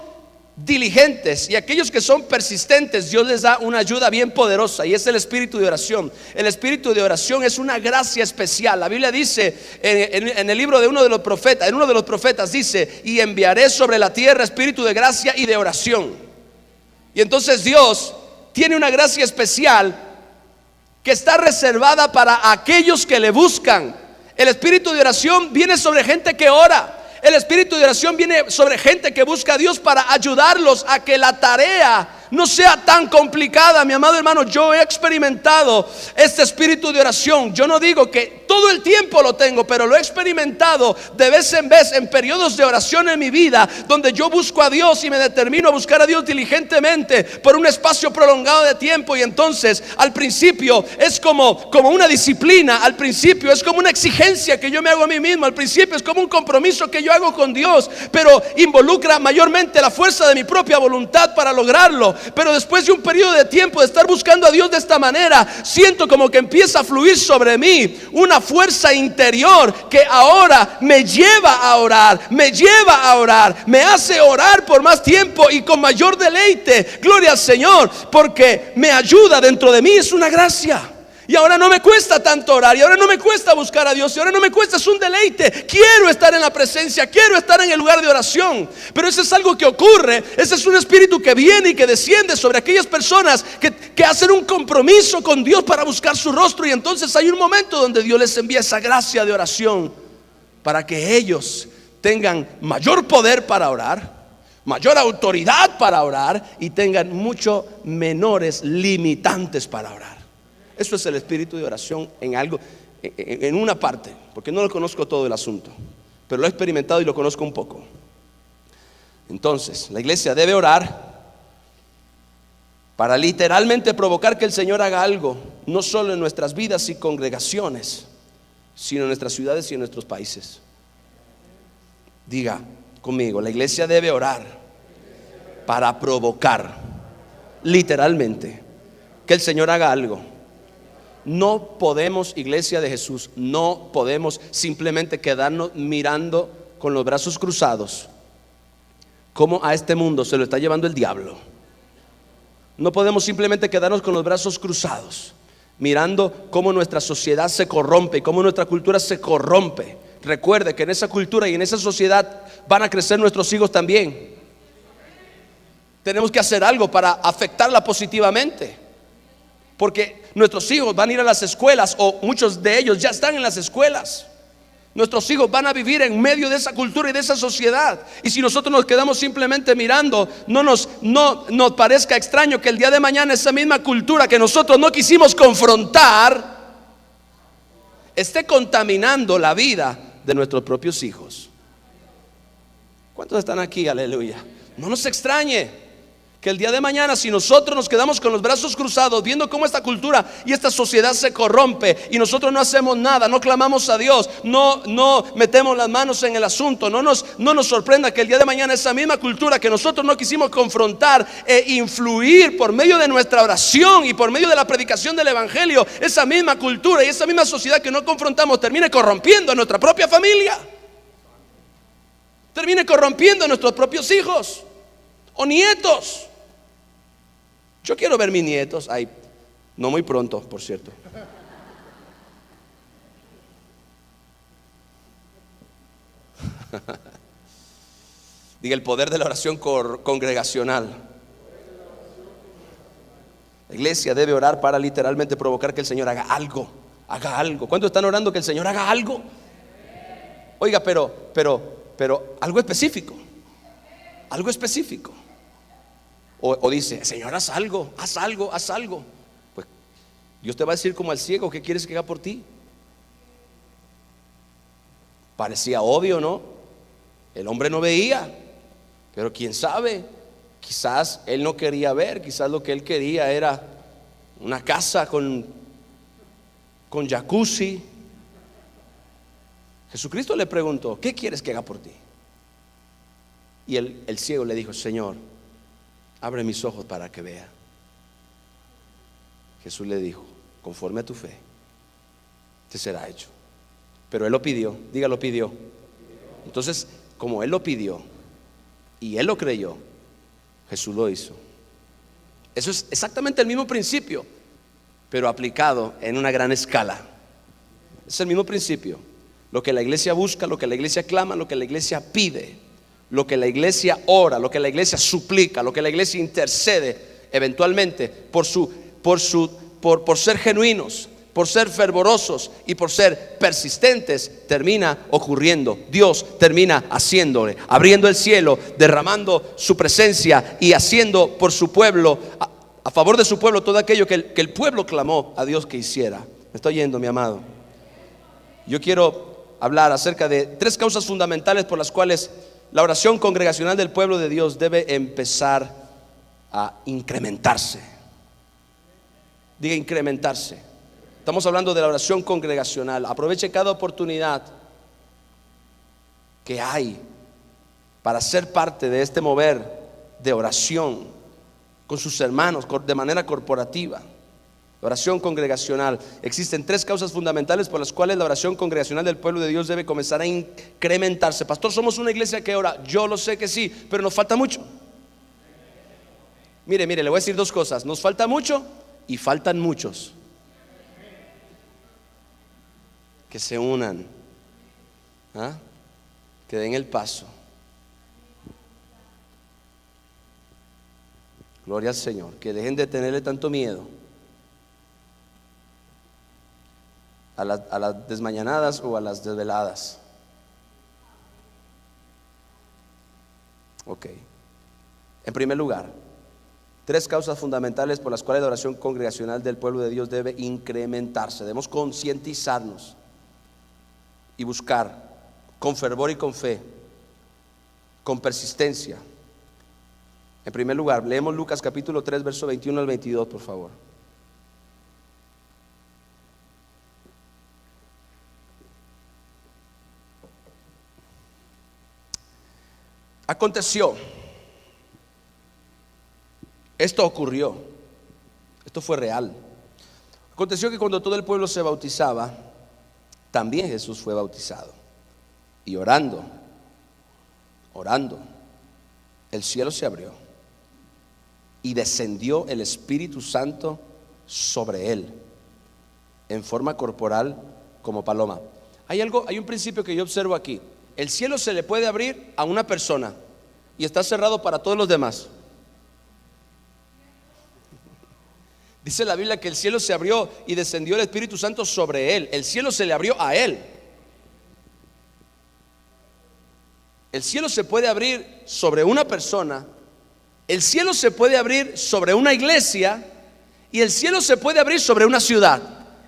Speaker 1: diligentes y aquellos que son persistentes, Dios les da una ayuda bien poderosa, y es el espíritu de oración. El espíritu de oración es una gracia especial. La Biblia dice en el libro de uno de los profetas dice: y enviaré sobre la tierra espíritu de gracia y de oración. Y entonces Dios tiene una gracia especial que está reservada para aquellos que le buscan. El espíritu de oración viene sobre gente que ora. El espíritu de oración viene sobre gente que busca a Dios para ayudarlos a que la tarea no sea tan complicada. Mi amado hermano, yo he experimentado este espíritu de oración. Yo no digo que todo el tiempo lo tengo, pero lo he experimentado de vez en vez en periodos de oración en mi vida, donde yo busco a Dios y me determino a buscar a Dios diligentemente por un espacio prolongado de tiempo. Y entonces al principio es como una disciplina, al principio es como una exigencia que yo me hago a mí mismo, al principio es como un compromiso que yo hago con Dios, pero involucra mayormente la fuerza de mi propia voluntad para lograrlo. Pero después de un periodo de tiempo de estar buscando a Dios de esta manera, siento como que empieza a fluir sobre mí una fuerza interior que ahora me lleva a orar, me hace orar por más tiempo y con mayor deleite. Gloria al Señor, porque me ayuda dentro de mí. Es una gracia. Y ahora no me cuesta tanto orar, y ahora no me cuesta buscar a Dios, y ahora no me cuesta, es un deleite. Quiero estar en la presencia, quiero estar en el lugar de oración. Pero eso es algo que ocurre, ese es un espíritu que viene y que desciende sobre aquellas personas que hacen un compromiso con Dios para buscar su rostro. Y entonces hay un momento donde Dios les envía esa gracia de oración para que ellos tengan mayor poder para orar, mayor autoridad para orar, y tengan mucho menores limitantes para orar. Eso es el espíritu de oración en una parte, porque no lo conozco todo el asunto, pero lo he experimentado y lo conozco un poco. Entonces, la iglesia debe orar para literalmente provocar que el Señor haga algo, no solo en nuestras vidas y congregaciones, sino en nuestras ciudades y en nuestros países. Diga conmigo: la iglesia debe orar para provocar literalmente que el Señor haga algo. No podemos, iglesia de Jesús, no podemos simplemente quedarnos mirando con los brazos cruzados cómo a este mundo se lo está llevando el diablo. No podemos simplemente quedarnos con los brazos cruzados mirando cómo nuestra sociedad se corrompe, cómo nuestra cultura se corrompe. Recuerde que en esa cultura y en esa sociedad van a crecer nuestros hijos también. Tenemos que hacer algo para afectarla positivamente, porque nuestros hijos van a ir a las escuelas, o muchos de ellos ya están en las escuelas. Nuestros hijos van a vivir en medio de esa cultura y de esa sociedad. Y si nosotros nos quedamos simplemente mirando, no nos parezca extraño que el día de mañana esa misma cultura que nosotros no quisimos confrontar esté contaminando la vida de nuestros propios hijos. ¿Cuántos están aquí? Aleluya. No nos extrañe que el día de mañana, si nosotros nos quedamos con los brazos cruzados viendo cómo esta cultura y esta sociedad se corrompe y nosotros no hacemos nada, no clamamos a Dios, no metemos las manos en el asunto, no nos sorprenda que el día de mañana esa misma cultura que nosotros no quisimos confrontar e influir por medio de nuestra oración y por medio de la predicación del evangelio, esa misma cultura y esa misma sociedad que no confrontamos termine corrompiendo a nuestra propia familia, termine corrompiendo a nuestros propios hijos o nietos. Yo quiero ver mis nietos. Ay, no muy pronto, por cierto. Diga el poder de la oración congregacional. La iglesia debe orar para literalmente provocar que el Señor haga algo. Haga algo. ¿Cuántos están orando que el Señor haga algo? Oiga, pero algo específico. Algo específico. O dice, Señor, haz algo, haz algo, haz algo. Pues Dios te va a decir como al ciego, ¿qué quieres que haga por ti? Parecía obvio, ¿no? El hombre no veía, pero quién sabe, quizás él no quería ver, quizás lo que él quería era una casa con jacuzzi. Jesucristo le preguntó, ¿qué quieres que haga por ti? Y el ciego le dijo, Señor, abre mis ojos para que vea. Jesús le dijo, conforme a tu fe, te será hecho. Pero él lo pidió, diga lo pidió. Entonces, como él lo pidió y él lo creyó, Jesús lo hizo. Eso es exactamente el mismo principio, pero aplicado en una gran escala. Es el mismo principio. Lo que la iglesia busca, lo que la iglesia clama, lo que la iglesia pide, lo que la iglesia ora, lo que la iglesia suplica, lo que la iglesia intercede eventualmente por ser genuinos, por ser fervorosos y por ser persistentes, termina ocurriendo. Dios termina haciéndole, abriendo el cielo, derramando su presencia y haciendo por su pueblo, a favor de su pueblo, todo aquello que el pueblo clamó a Dios que hiciera. Me estoy yendo, mi amado. Yo quiero hablar acerca de 3 causas fundamentales por las cuales la oración congregacional del pueblo de Dios debe empezar a incrementarse. Diga incrementarse. Estamos hablando de la oración congregacional. Aproveche cada oportunidad que hay para ser parte de este mover de oración con sus hermanos de manera corporativa. Oración congregacional. Existen 3 causas fundamentales por las cuales la oración congregacional del pueblo de Dios debe comenzar a incrementarse. Pastor, somos una iglesia que ora. Yo lo sé que sí, pero nos falta mucho. Mire, le voy a decir 2 cosas. Nos falta mucho y faltan muchos que se unan, que den el paso. Gloria al Señor. Que dejen de tenerle tanto miedo a las desmañanadas o a las desveladas. Ok. En primer lugar, 3 causas fundamentales por las cuales la oración congregacional del pueblo de Dios debe incrementarse. Debemos concientizarnos y buscar con fervor y con fe, con persistencia. En primer lugar, leemos Lucas capítulo 3, verso 21 al 22, por favor. Aconteció, esto ocurrió, esto fue real. Aconteció que cuando todo el pueblo se bautizaba, también Jesús fue bautizado. Y orando, el cielo se abrió y descendió el Espíritu Santo sobre él en forma corporal como paloma. Hay un principio que yo observo aquí. El cielo se le puede abrir a una persona y está cerrado para todos los demás. Dice la Biblia que el cielo se abrió y descendió el Espíritu Santo sobre él. El cielo se le abrió a él. El cielo se puede abrir sobre una persona, el cielo se puede abrir sobre una iglesia y el cielo se puede abrir sobre una ciudad.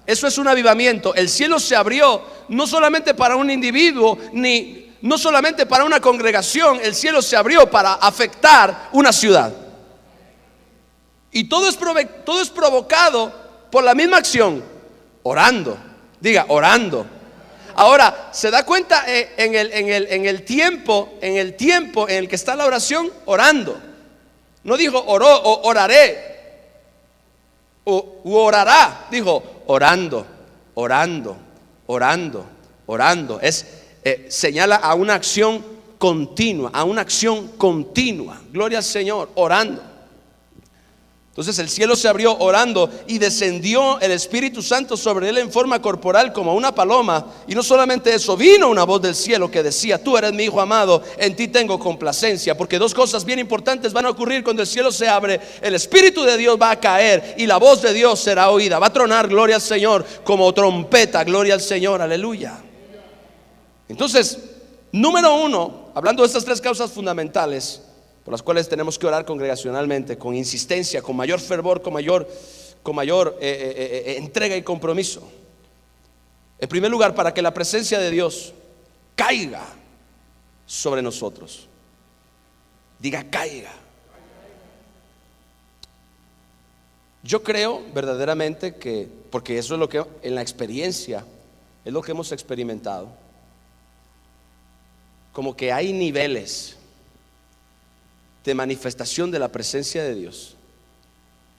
Speaker 1: Eso es un avivamiento. El cielo se abrió no solamente para un individuo, ni no solamente para una congregación, el cielo se abrió para afectar una ciudad. Y todo es provocado por la misma acción, orando. Diga, orando. Ahora, ¿se da cuenta en el tiempo en el que está la oración? Orando. No dijo oró o oraré o orará. Dijo orando, orando, orando, orando. Señala a una acción continua, a una acción continua. Gloria al Señor, orando. Entonces el cielo se abrió orando y descendió el Espíritu Santo sobre él en forma corporal como una paloma. Y no solamente eso, vino una voz del cielo que decía: tú eres mi hijo amado, en ti tengo complacencia. Porque dos cosas bien importantes van a ocurrir cuando el cielo se abre: el Espíritu de Dios va a caer y la voz de Dios será oída. Va a tronar, gloria al Señor, como trompeta, gloria al Señor, aleluya. Entonces, número uno, hablando de estas tres causas fundamentales por las cuales tenemos que orar congregacionalmente, con insistencia, con mayor fervor, con mayor entrega y compromiso. En primer lugar, para que la presencia de Dios caiga sobre nosotros. Diga, caiga. Yo creo verdaderamente que, porque eso es lo que en la experiencia es lo que hemos experimentado, como que hay niveles de manifestación de la presencia de Dios.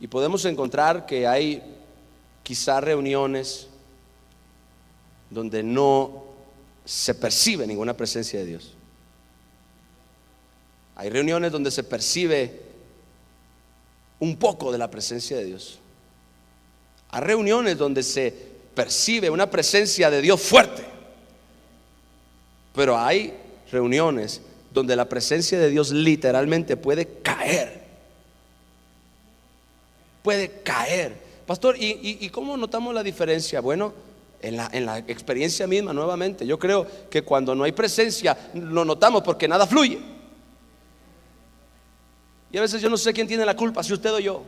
Speaker 1: Y podemos encontrar que hay quizá reuniones donde no se percibe ninguna presencia de Dios. Hay reuniones donde se percibe un poco de la presencia de Dios. Hay reuniones donde se percibe una presencia de Dios fuerte. Pero hay reuniones donde la presencia de Dios literalmente puede caer. Puede caer. Pastor, ¿y cómo notamos la diferencia? Bueno, en la experiencia misma, nuevamente. Yo creo que cuando no hay presencia lo notamos porque nada fluye. Y a veces yo no sé quién tiene la culpa, si usted o yo.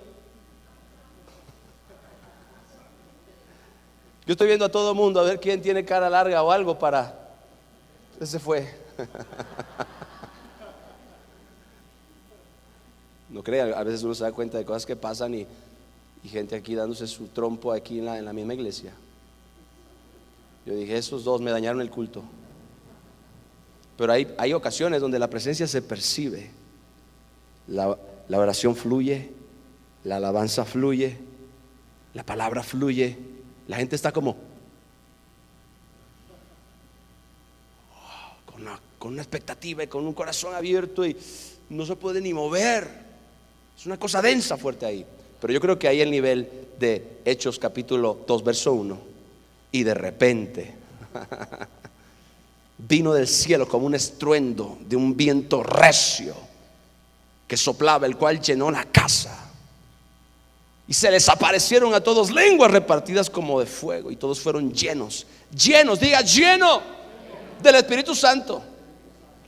Speaker 1: Yo estoy viendo a todo el mundo a ver quién tiene cara larga o algo para... Ese fue. No crea, a veces uno se da cuenta de cosas que pasan y gente aquí dándose su trompo aquí en la misma iglesia. Yo dije, esos dos me dañaron el culto. Pero hay ocasiones donde la presencia se percibe. La oración fluye, la alabanza fluye, la palabra fluye. La gente está como con una expectativa y con un corazón abierto y no se puede ni mover. Es una cosa densa fuerte ahí. Pero yo creo que ahí el nivel de Hechos capítulo 2 verso 1. Y de repente vino del cielo como un estruendo de un viento recio que soplaba, el cual llenó la casa. Y se les aparecieron a todos lenguas repartidas como de fuego. Y todos fueron llenos, diga lleno del Espíritu Santo.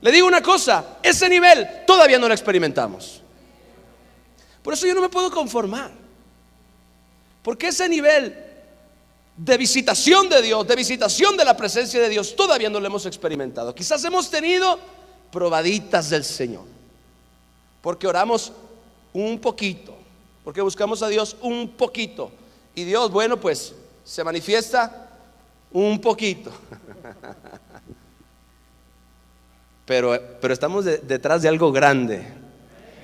Speaker 1: Le digo una cosa, ese nivel todavía no lo experimentamos. Por eso yo no me puedo conformar, porque ese nivel de visitación de Dios, de visitación de la presencia de Dios, todavía no lo hemos experimentado. Quizás hemos tenido probaditas del Señor, porque oramos un poquito, porque buscamos a Dios un poquito, y Dios, bueno, pues se manifiesta un poquito. Pero estamos detrás de algo grande.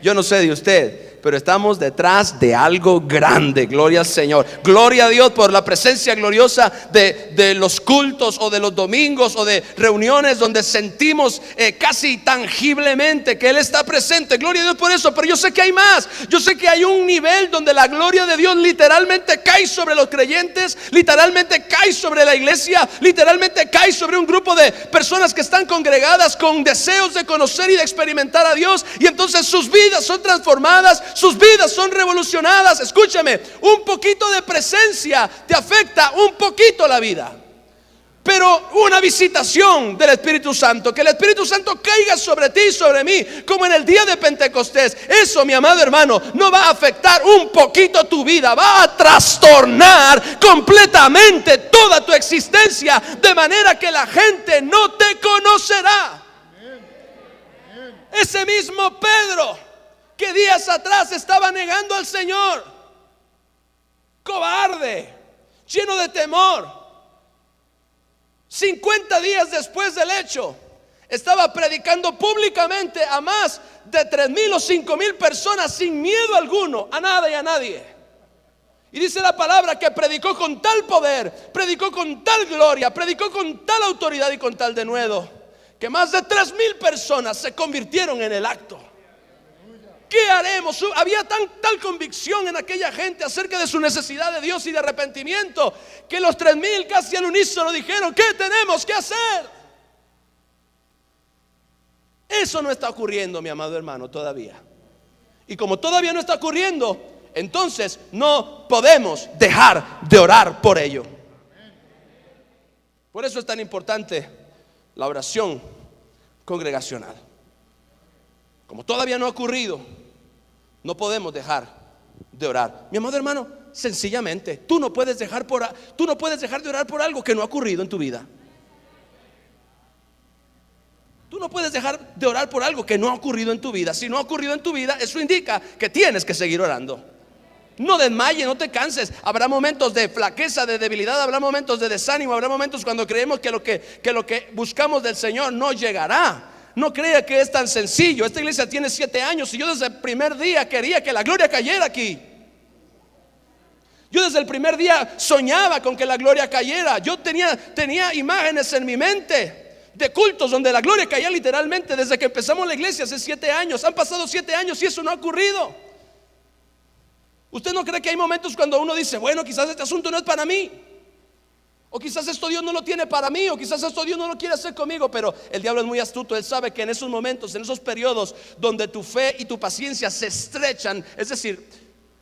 Speaker 1: Yo no sé de usted, pero estamos detrás de algo grande. Gloria al Señor. Gloria a Dios por la presencia gloriosa de los cultos o de los domingos o de reuniones donde sentimos casi tangiblemente que Él está presente. Gloria a Dios por eso. Pero yo sé que hay más. Yo sé que hay un nivel donde la gloria de Dios literalmente cae sobre los creyentes, literalmente cae sobre la iglesia, literalmente cae sobre un grupo de personas que están congregadas con deseos de conocer y de experimentar a Dios. Y entonces sus vidas son transformadas, sus vidas son revolucionadas. Escúchame, un poquito de presencia te afecta un poquito la vida. Pero una visitación del Espíritu Santo, que el Espíritu Santo caiga sobre ti y sobre mí, como en el día de Pentecostés, eso, mi amado hermano, no va a afectar un poquito tu vida, va a trastornar completamente toda tu existencia, de manera que la gente no te conocerá. Ese mismo Pedro que días atrás estaba negando al Señor, cobarde, lleno de temor, 50 días después del hecho, estaba predicando públicamente a más de 3,000 o 5,000 personas sin miedo alguno, a nada y a nadie. Y dice la palabra que predicó con tal poder, predicó con tal gloria, predicó con tal autoridad y con tal denuedo, que más de 3,000 personas se convirtieron en el acto. ¿Qué haremos? Había tal convicción en aquella gente acerca de su necesidad de Dios y de arrepentimiento, que los 3,000 casi al unísono dijeron: ¿qué tenemos que hacer? Eso no está ocurriendo, mi amado hermano, todavía. Y como todavía no está ocurriendo, entonces no podemos dejar de orar por ello. Por eso es tan importante la oración congregacional. Como todavía no ha ocurrido, no podemos dejar de orar. Mi amado hermano, sencillamente, tú no puedes dejar de orar por algo que no ha ocurrido en tu vida. Tú no puedes dejar de orar por algo que no ha ocurrido en tu vida. Si no ha ocurrido en tu vida, eso indica que tienes que seguir orando. No desmayes, no te canses. Habrá momentos de flaqueza, de debilidad, habrá momentos de desánimo, habrá momentos cuando creemos que lo que buscamos del Señor no llegará. No crea que es tan sencillo. Esta iglesia tiene 7 años y yo desde el primer día quería que la gloria cayera aquí. Yo desde el primer día soñaba con que la gloria cayera. Yo tenía imágenes en mi mente de cultos donde la gloria caía literalmente desde que empezamos la iglesia hace 7 años. Han pasado 7 años y eso no ha ocurrido. ¿Usted no cree que hay momentos cuando uno dice: bueno, quizás este asunto no es para mí? O quizás esto Dios no lo tiene para mí, o quizás esto Dios no lo quiere hacer conmigo. Pero el diablo es muy astuto. Él sabe que en esos momentos, en esos periodos donde tu fe y tu paciencia se estrechan, es decir,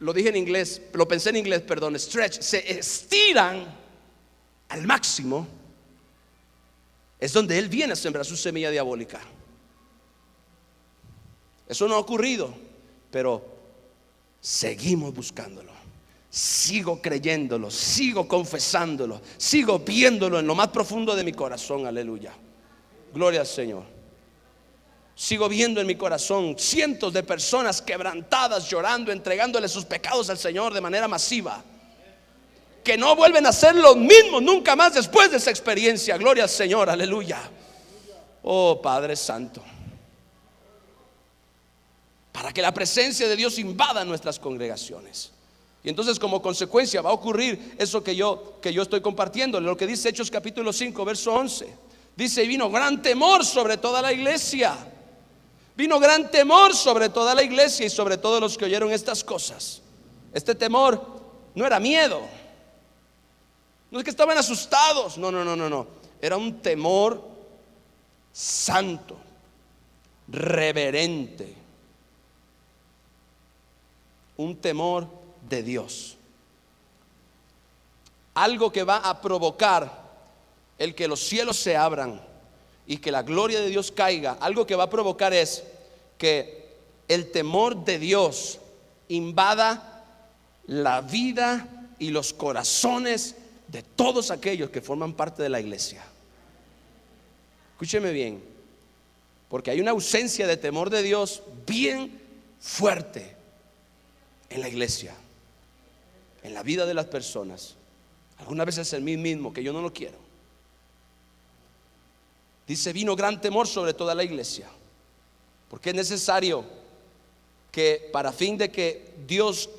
Speaker 1: lo dije en inglés, lo pensé en inglés, perdón, stretch, se estiran al máximo, es donde Él viene a sembrar su semilla diabólica. Eso no ha ocurrido, pero seguimos buscándolo. Sigo creyéndolo, sigo confesándolo, sigo viéndolo en lo más profundo de mi corazón. Aleluya, gloria al Señor. Sigo viendo en mi corazón cientos de personas quebrantadas, llorando, entregándole sus pecados al Señor de manera masiva, que no vuelven a ser los mismos nunca más después de esa experiencia. Gloria al Señor, aleluya. Oh Padre Santo, para que la presencia de Dios invada nuestras congregaciones. Y entonces, como consecuencia, va a ocurrir eso que yo estoy compartiendo. Lo que dice Hechos capítulo 5 verso 11. Dice: y vino gran temor sobre toda la iglesia. Vino gran temor sobre toda la iglesia y sobre todos los que oyeron estas cosas. Este temor no era miedo, no es que estaban asustados, no. Era un temor santo, reverente, un temor de Dios. Algo que va a provocar el que los cielos se abran y que la gloria de Dios caiga. Algo que va a provocar es que el temor de Dios invada la vida y los corazones de todos aquellos que forman parte de la iglesia. Escúcheme bien, porque hay una ausencia de temor de Dios bien fuerte en la iglesia, en la vida de las personas. Algunas veces en mí mismo, que yo no lo quiero. Dice: vino gran temor sobre toda la iglesia, porque es necesario que, para fin de que Dios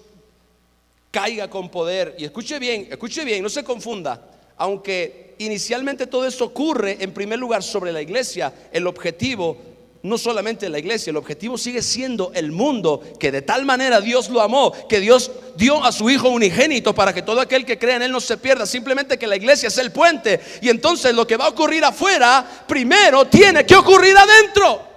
Speaker 1: caiga con poder. Y escuche bien, no se confunda. Aunque inicialmente todo esto ocurre en primer lugar sobre la iglesia, el objetivo no solamente la iglesia, el objetivo sigue siendo el mundo, que de tal manera Dios lo amó, que Dios dio a su Hijo unigénito para que todo aquel que crea en Él no se pierda. Simplemente que la iglesia es el puente. Y entonces lo que va a ocurrir afuera primero tiene que ocurrir adentro.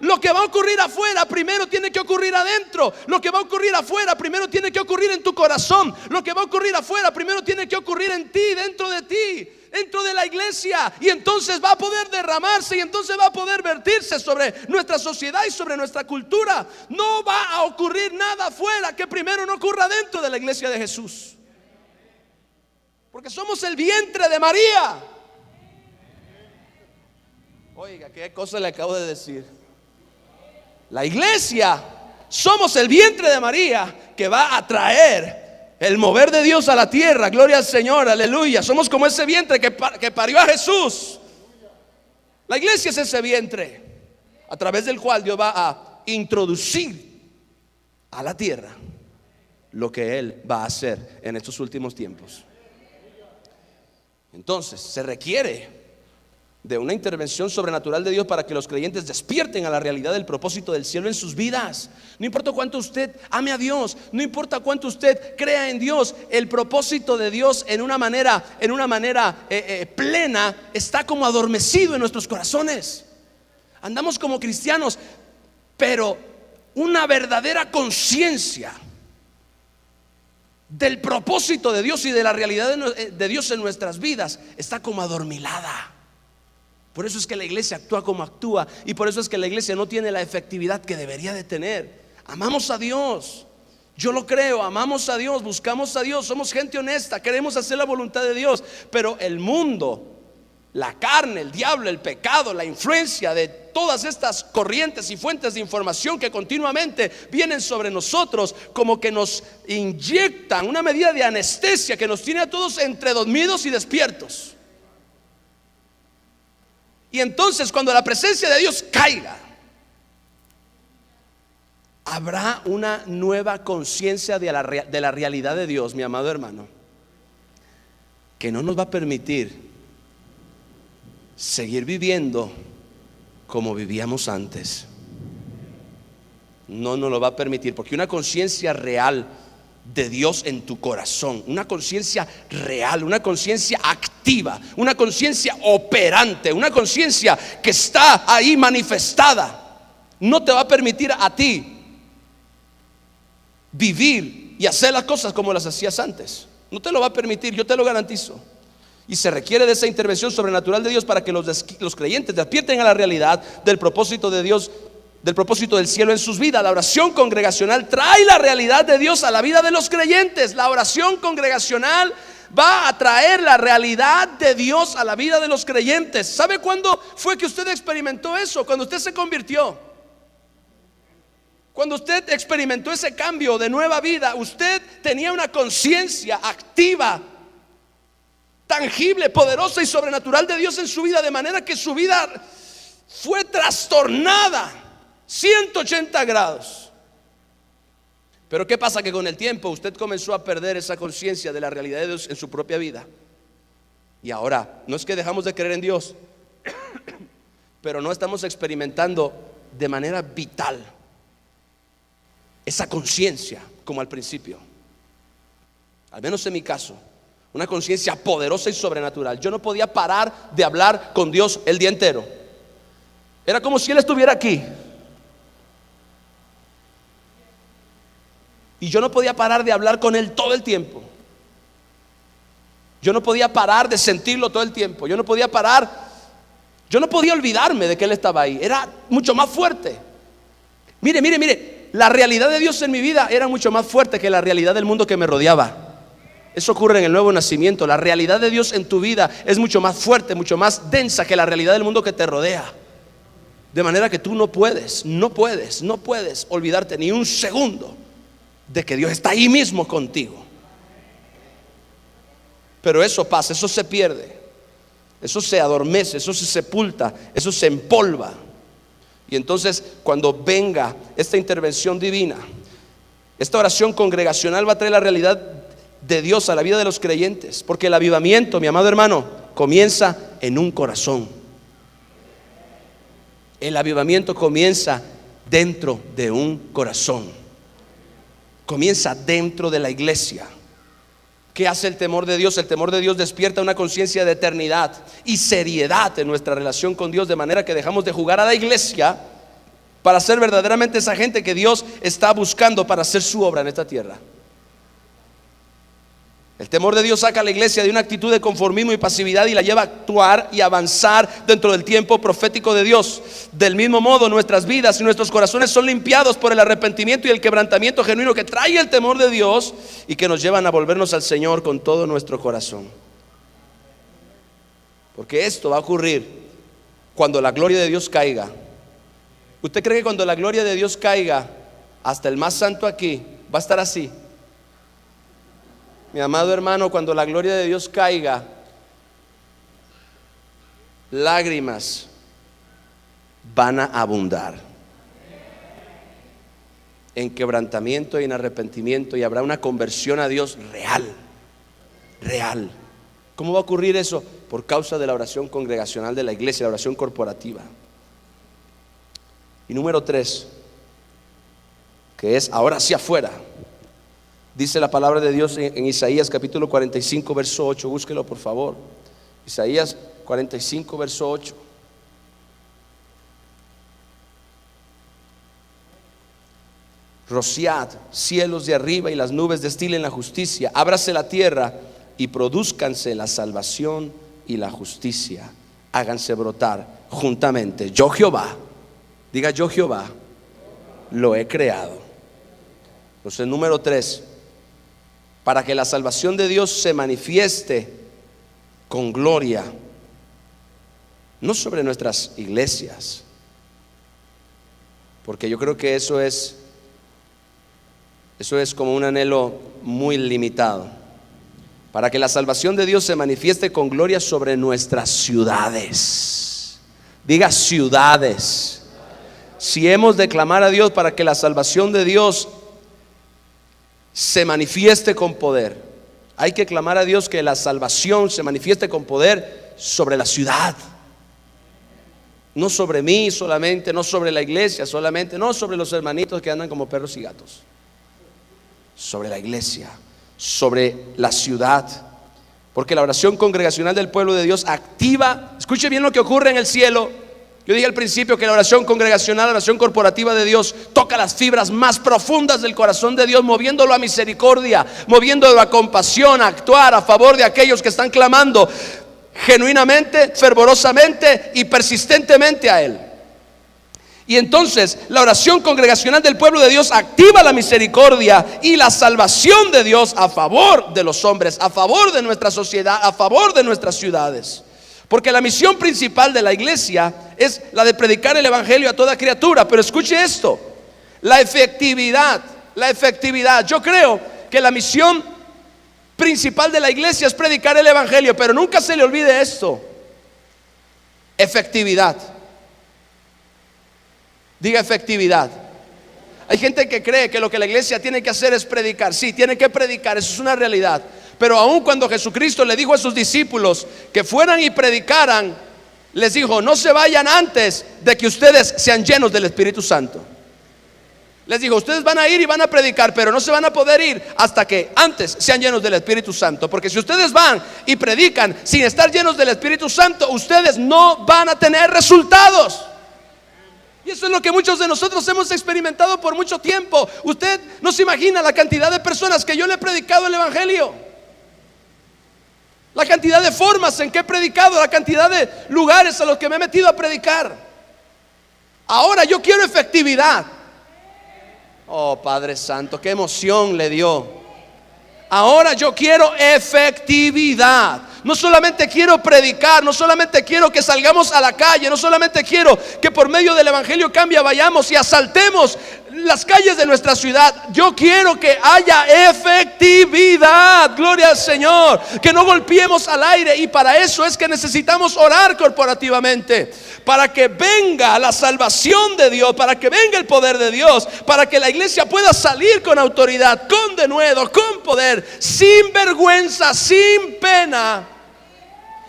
Speaker 1: Lo que va a ocurrir afuera primero tiene que ocurrir adentro. Lo que va a ocurrir afuera primero tiene que ocurrir en tu corazón. Lo que va a ocurrir afuera primero tiene que ocurrir en ti, dentro de ti, dentro de la iglesia. Y entonces va a poder derramarse, y entonces va a poder vertirse sobre nuestra sociedad y sobre nuestra cultura. No va a ocurrir nada afuera que primero no ocurra dentro de la iglesia de Jesús, porque somos el vientre de María. Oiga, qué cosa le acabo de decir. La iglesia somos el vientre de María que va a traer el mover de Dios a la tierra. Gloria al Señor, aleluya. Somos como ese vientre que parió a Jesús. La iglesia es ese vientre a través del cual Dios va a introducir a la tierra lo que Él va a hacer en estos últimos tiempos. Entonces se requiere de una intervención sobrenatural de Dios para que los creyentes despierten a la realidad del propósito del cielo en sus vidas. No importa cuánto usted ame a Dios, no importa cuánto usted crea en Dios, el propósito de Dios en una manera plena está como adormecido en nuestros corazones. Andamos como cristianos, pero una verdadera conciencia del propósito de Dios y de la realidad de Dios en nuestras vidas está como adormilada. Por eso es que la iglesia actúa como actúa, y por eso es que la iglesia no tiene la efectividad que debería de tener. Amamos a Dios, yo lo creo, amamos a Dios, buscamos a Dios, somos gente honesta, queremos hacer la voluntad de Dios, pero el mundo, la carne, el diablo, el pecado, la influencia de todas estas corrientes y fuentes de información que continuamente vienen sobre nosotros, como que nos inyectan una medida de anestesia que nos tiene a todos entre dormidos y despiertos. Y entonces cuando la presencia de Dios caiga, habrá una nueva conciencia de la realidad de Dios, mi amado hermano, que no nos va a permitir seguir viviendo como vivíamos antes. No nos lo va a permitir, porque una conciencia real de Dios en tu corazón, una conciencia real, una conciencia activa, una conciencia operante, una conciencia que está ahí manifestada, no te va a permitir a ti vivir y hacer las cosas como las hacías antes. No te lo va a permitir, yo te lo garantizo. Y se requiere de esa intervención sobrenatural de Dios para que los creyentes despierten a la realidad del propósito de Dios, del propósito del cielo en sus vidas. La oración congregacional trae la realidad de Dios a la vida de los creyentes. La oración congregacional va a traer la realidad de Dios a la vida de los creyentes. ¿Sabe cuándo fue que usted experimentó eso? Cuando usted se convirtió. Cuando usted experimentó ese cambio de nueva vida, usted tenía una conciencia activa, tangible, poderosa y sobrenatural de Dios en su vida, de manera que su vida fue trastornada 180 grados. Pero ¿qué pasa? Que con el tiempo usted comenzó a perder esa conciencia de la realidad de Dios en su propia vida. Y ahora, no es que dejamos de creer en Dios, pero no estamos experimentando de manera vital esa conciencia como al principio. Al menos en mi caso, una conciencia poderosa y sobrenatural. Yo no podía parar de hablar con Dios el día entero. Era como si Él estuviera aquí. Y yo no podía parar de hablar con Él todo el tiempo. Yo no podía parar de sentirlo todo el tiempo. Yo no podía olvidarme de que Él estaba ahí. Era mucho más fuerte. Mire, la realidad de Dios en mi vida era mucho más fuerte que la realidad del mundo que me rodeaba. Eso ocurre en el nuevo nacimiento. La realidad de Dios en tu vida es mucho más fuerte, mucho más densa que la realidad del mundo que te rodea. De manera que tú no puedes olvidarte ni un segundo de que Dios está ahí mismo contigo. Pero eso pasa, eso se pierde, eso se adormece, eso se sepulta, eso se empolva. Y entonces cuando venga esta intervención divina, esta oración congregacional va a traer la realidad de Dios a la vida de los creyentes. Porque el avivamiento, mi amado hermano, comienza en un corazón. El avivamiento comienza dentro de un corazón. Comienza dentro de la iglesia. ¿Qué hace el temor de Dios? El temor de Dios despierta una conciencia de eternidad y seriedad en nuestra relación con Dios, de manera que dejamos de jugar a la iglesia para ser verdaderamente esa gente que Dios está buscando para hacer su obra en esta tierra. El temor de Dios saca a la iglesia de una actitud de conformismo y pasividad y la lleva a actuar y avanzar dentro del tiempo profético de Dios. Del mismo modo, nuestras vidas y nuestros corazones son limpiados por el arrepentimiento y el quebrantamiento genuino que trae el temor de Dios y que nos llevan a volvernos al Señor con todo nuestro corazón. Porque esto va a ocurrir cuando la gloria de Dios caiga ¿Usted cree que cuando la gloria de Dios caiga, hasta el más santo aquí, va a estar así? Mi amado hermano, cuando la gloria de Dios caiga, lágrimas van a abundar en quebrantamiento y en arrepentimiento, y habrá una conversión a Dios real, real. ¿Cómo va a ocurrir eso? Por causa de la oración congregacional de la iglesia, la oración corporativa. Y número 3, que es ahora hacia afuera. Dice la palabra de Dios en Isaías capítulo 45 verso 8. Búsquelo por favor. Isaías 45 verso 8. Rociad, cielos de arriba, y las nubes destilen la justicia. Ábrase la tierra y produzcanse la salvación y la justicia. Háganse brotar juntamente. Yo Jehová, diga yo Jehová, lo he creado. Entonces, número 3, para que la salvación de Dios se manifieste con gloria, no sobre nuestras iglesias, porque yo creo que eso es como un anhelo muy limitado. Para que la salvación de Dios se manifieste con gloria sobre nuestras ciudades. Diga ciudades. Si hemos de clamar a Dios para que la salvación de Dios se manifieste con poder, hay que clamar a Dios que la salvación se manifieste con poder sobre la ciudad. No sobre mí solamente, no sobre la iglesia solamente, no sobre los hermanitos que andan como perros y gatos. Sobre la iglesia, sobre la ciudad. Porque la oración congregacional del pueblo de Dios activa, escuche bien lo que ocurre en el cielo. Yo dije al principio que la oración congregacional, la oración corporativa de Dios, toca las fibras más profundas del corazón de Dios, moviéndolo a misericordia, moviéndolo a compasión, a actuar a favor de aquellos que están clamando genuinamente, fervorosamente y persistentemente a Él. Y entonces la oración congregacional del pueblo de Dios activa la misericordia y la salvación de Dios a favor de los hombres, a favor de nuestra sociedad, a favor de nuestras ciudades. Porque la misión principal de la iglesia es la de predicar el evangelio a toda criatura. Pero escuche esto, la efectividad. Yo creo que la misión principal de la iglesia es predicar el evangelio, pero nunca se le olvide esto: efectividad. Diga efectividad. Hay gente que cree que lo que la iglesia tiene que hacer es predicar. Sí, tiene que predicar, eso es una realidad. Pero aun cuando Jesucristo le dijo a sus discípulos que fueran y predicaran, les dijo: no se vayan antes de que ustedes sean llenos del Espíritu Santo. Les dijo: ustedes van a ir y van a predicar, pero no se van a poder ir hasta que antes sean llenos del Espíritu Santo. Porque si ustedes van y predican sin estar llenos del Espíritu Santo, ustedes no van a tener resultados. Y eso es lo que muchos de nosotros hemos experimentado por mucho tiempo. Usted no se imagina la cantidad de personas que yo le he predicado el evangelio, la cantidad de formas en que he predicado, la cantidad de lugares a los que me he metido a predicar. Ahora yo quiero efectividad. Oh, Padre Santo, qué emoción le dio. Ahora yo quiero efectividad. No solamente quiero predicar, no solamente quiero que salgamos a la calle, no solamente quiero que por medio del evangelio Cambia vayamos y asaltemos las calles de nuestra ciudad. Yo quiero que haya efectividad, gloria al Señor, que no golpeemos al aire. Y para eso es que necesitamos orar corporativamente, para que venga la salvación de Dios, para que venga el poder de Dios, para que la iglesia pueda salir con autoridad, con denuedo, con poder, sin vergüenza, sin pena,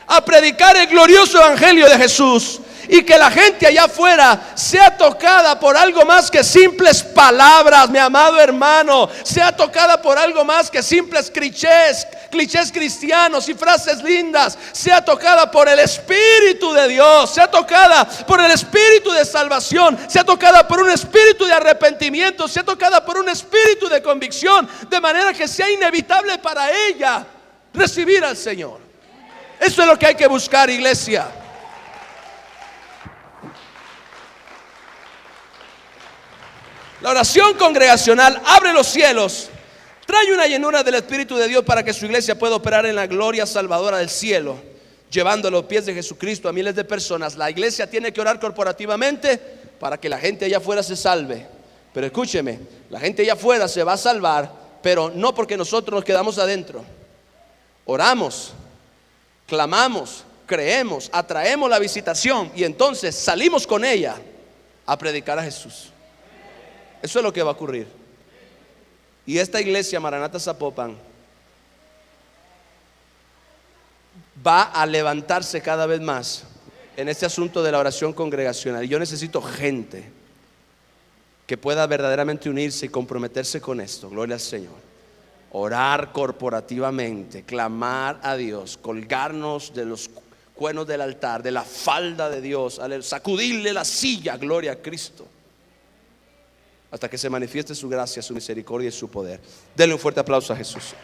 Speaker 1: a predicar el glorioso evangelio de Jesús. Y que la gente allá afuera sea tocada por algo más que simples palabras, mi amado hermano. Sea tocada por algo más que simples clichés cristianos y frases lindas. Sea tocada por el Espíritu de Dios. Sea tocada por el Espíritu de salvación. Sea tocada por un espíritu de arrepentimiento. Sea tocada por un espíritu de convicción, de manera que sea inevitable para ella recibir al Señor. Eso es lo que hay que buscar, iglesia. La oración congregacional abre los cielos, trae una llenura del Espíritu de Dios para que su iglesia pueda operar en la gloria salvadora del cielo. llevando a los pies de Jesucristo a miles de personas. La iglesia tiene que orar corporativamente para que la gente allá afuera se salve. Pero escúcheme, la gente allá afuera se va a salvar, pero no porque nosotros nos quedamos adentro. Oramos, clamamos, creemos, atraemos la visitación y entonces salimos con ella a predicar a Jesús. Eso es lo que va a ocurrir. Y esta iglesia Maranata Zapopan va a levantarse cada vez más en este asunto de la oración congregacional. Y yo necesito gente que pueda verdaderamente unirse y comprometerse con esto. Gloria al Señor. Orar corporativamente, clamar a Dios, colgarnos de los cuernos del altar, de la falda de Dios, sacudirle la silla, gloria a Cristo, hasta que se manifieste su gracia, su misericordia y su poder. Denle un fuerte aplauso a Jesús.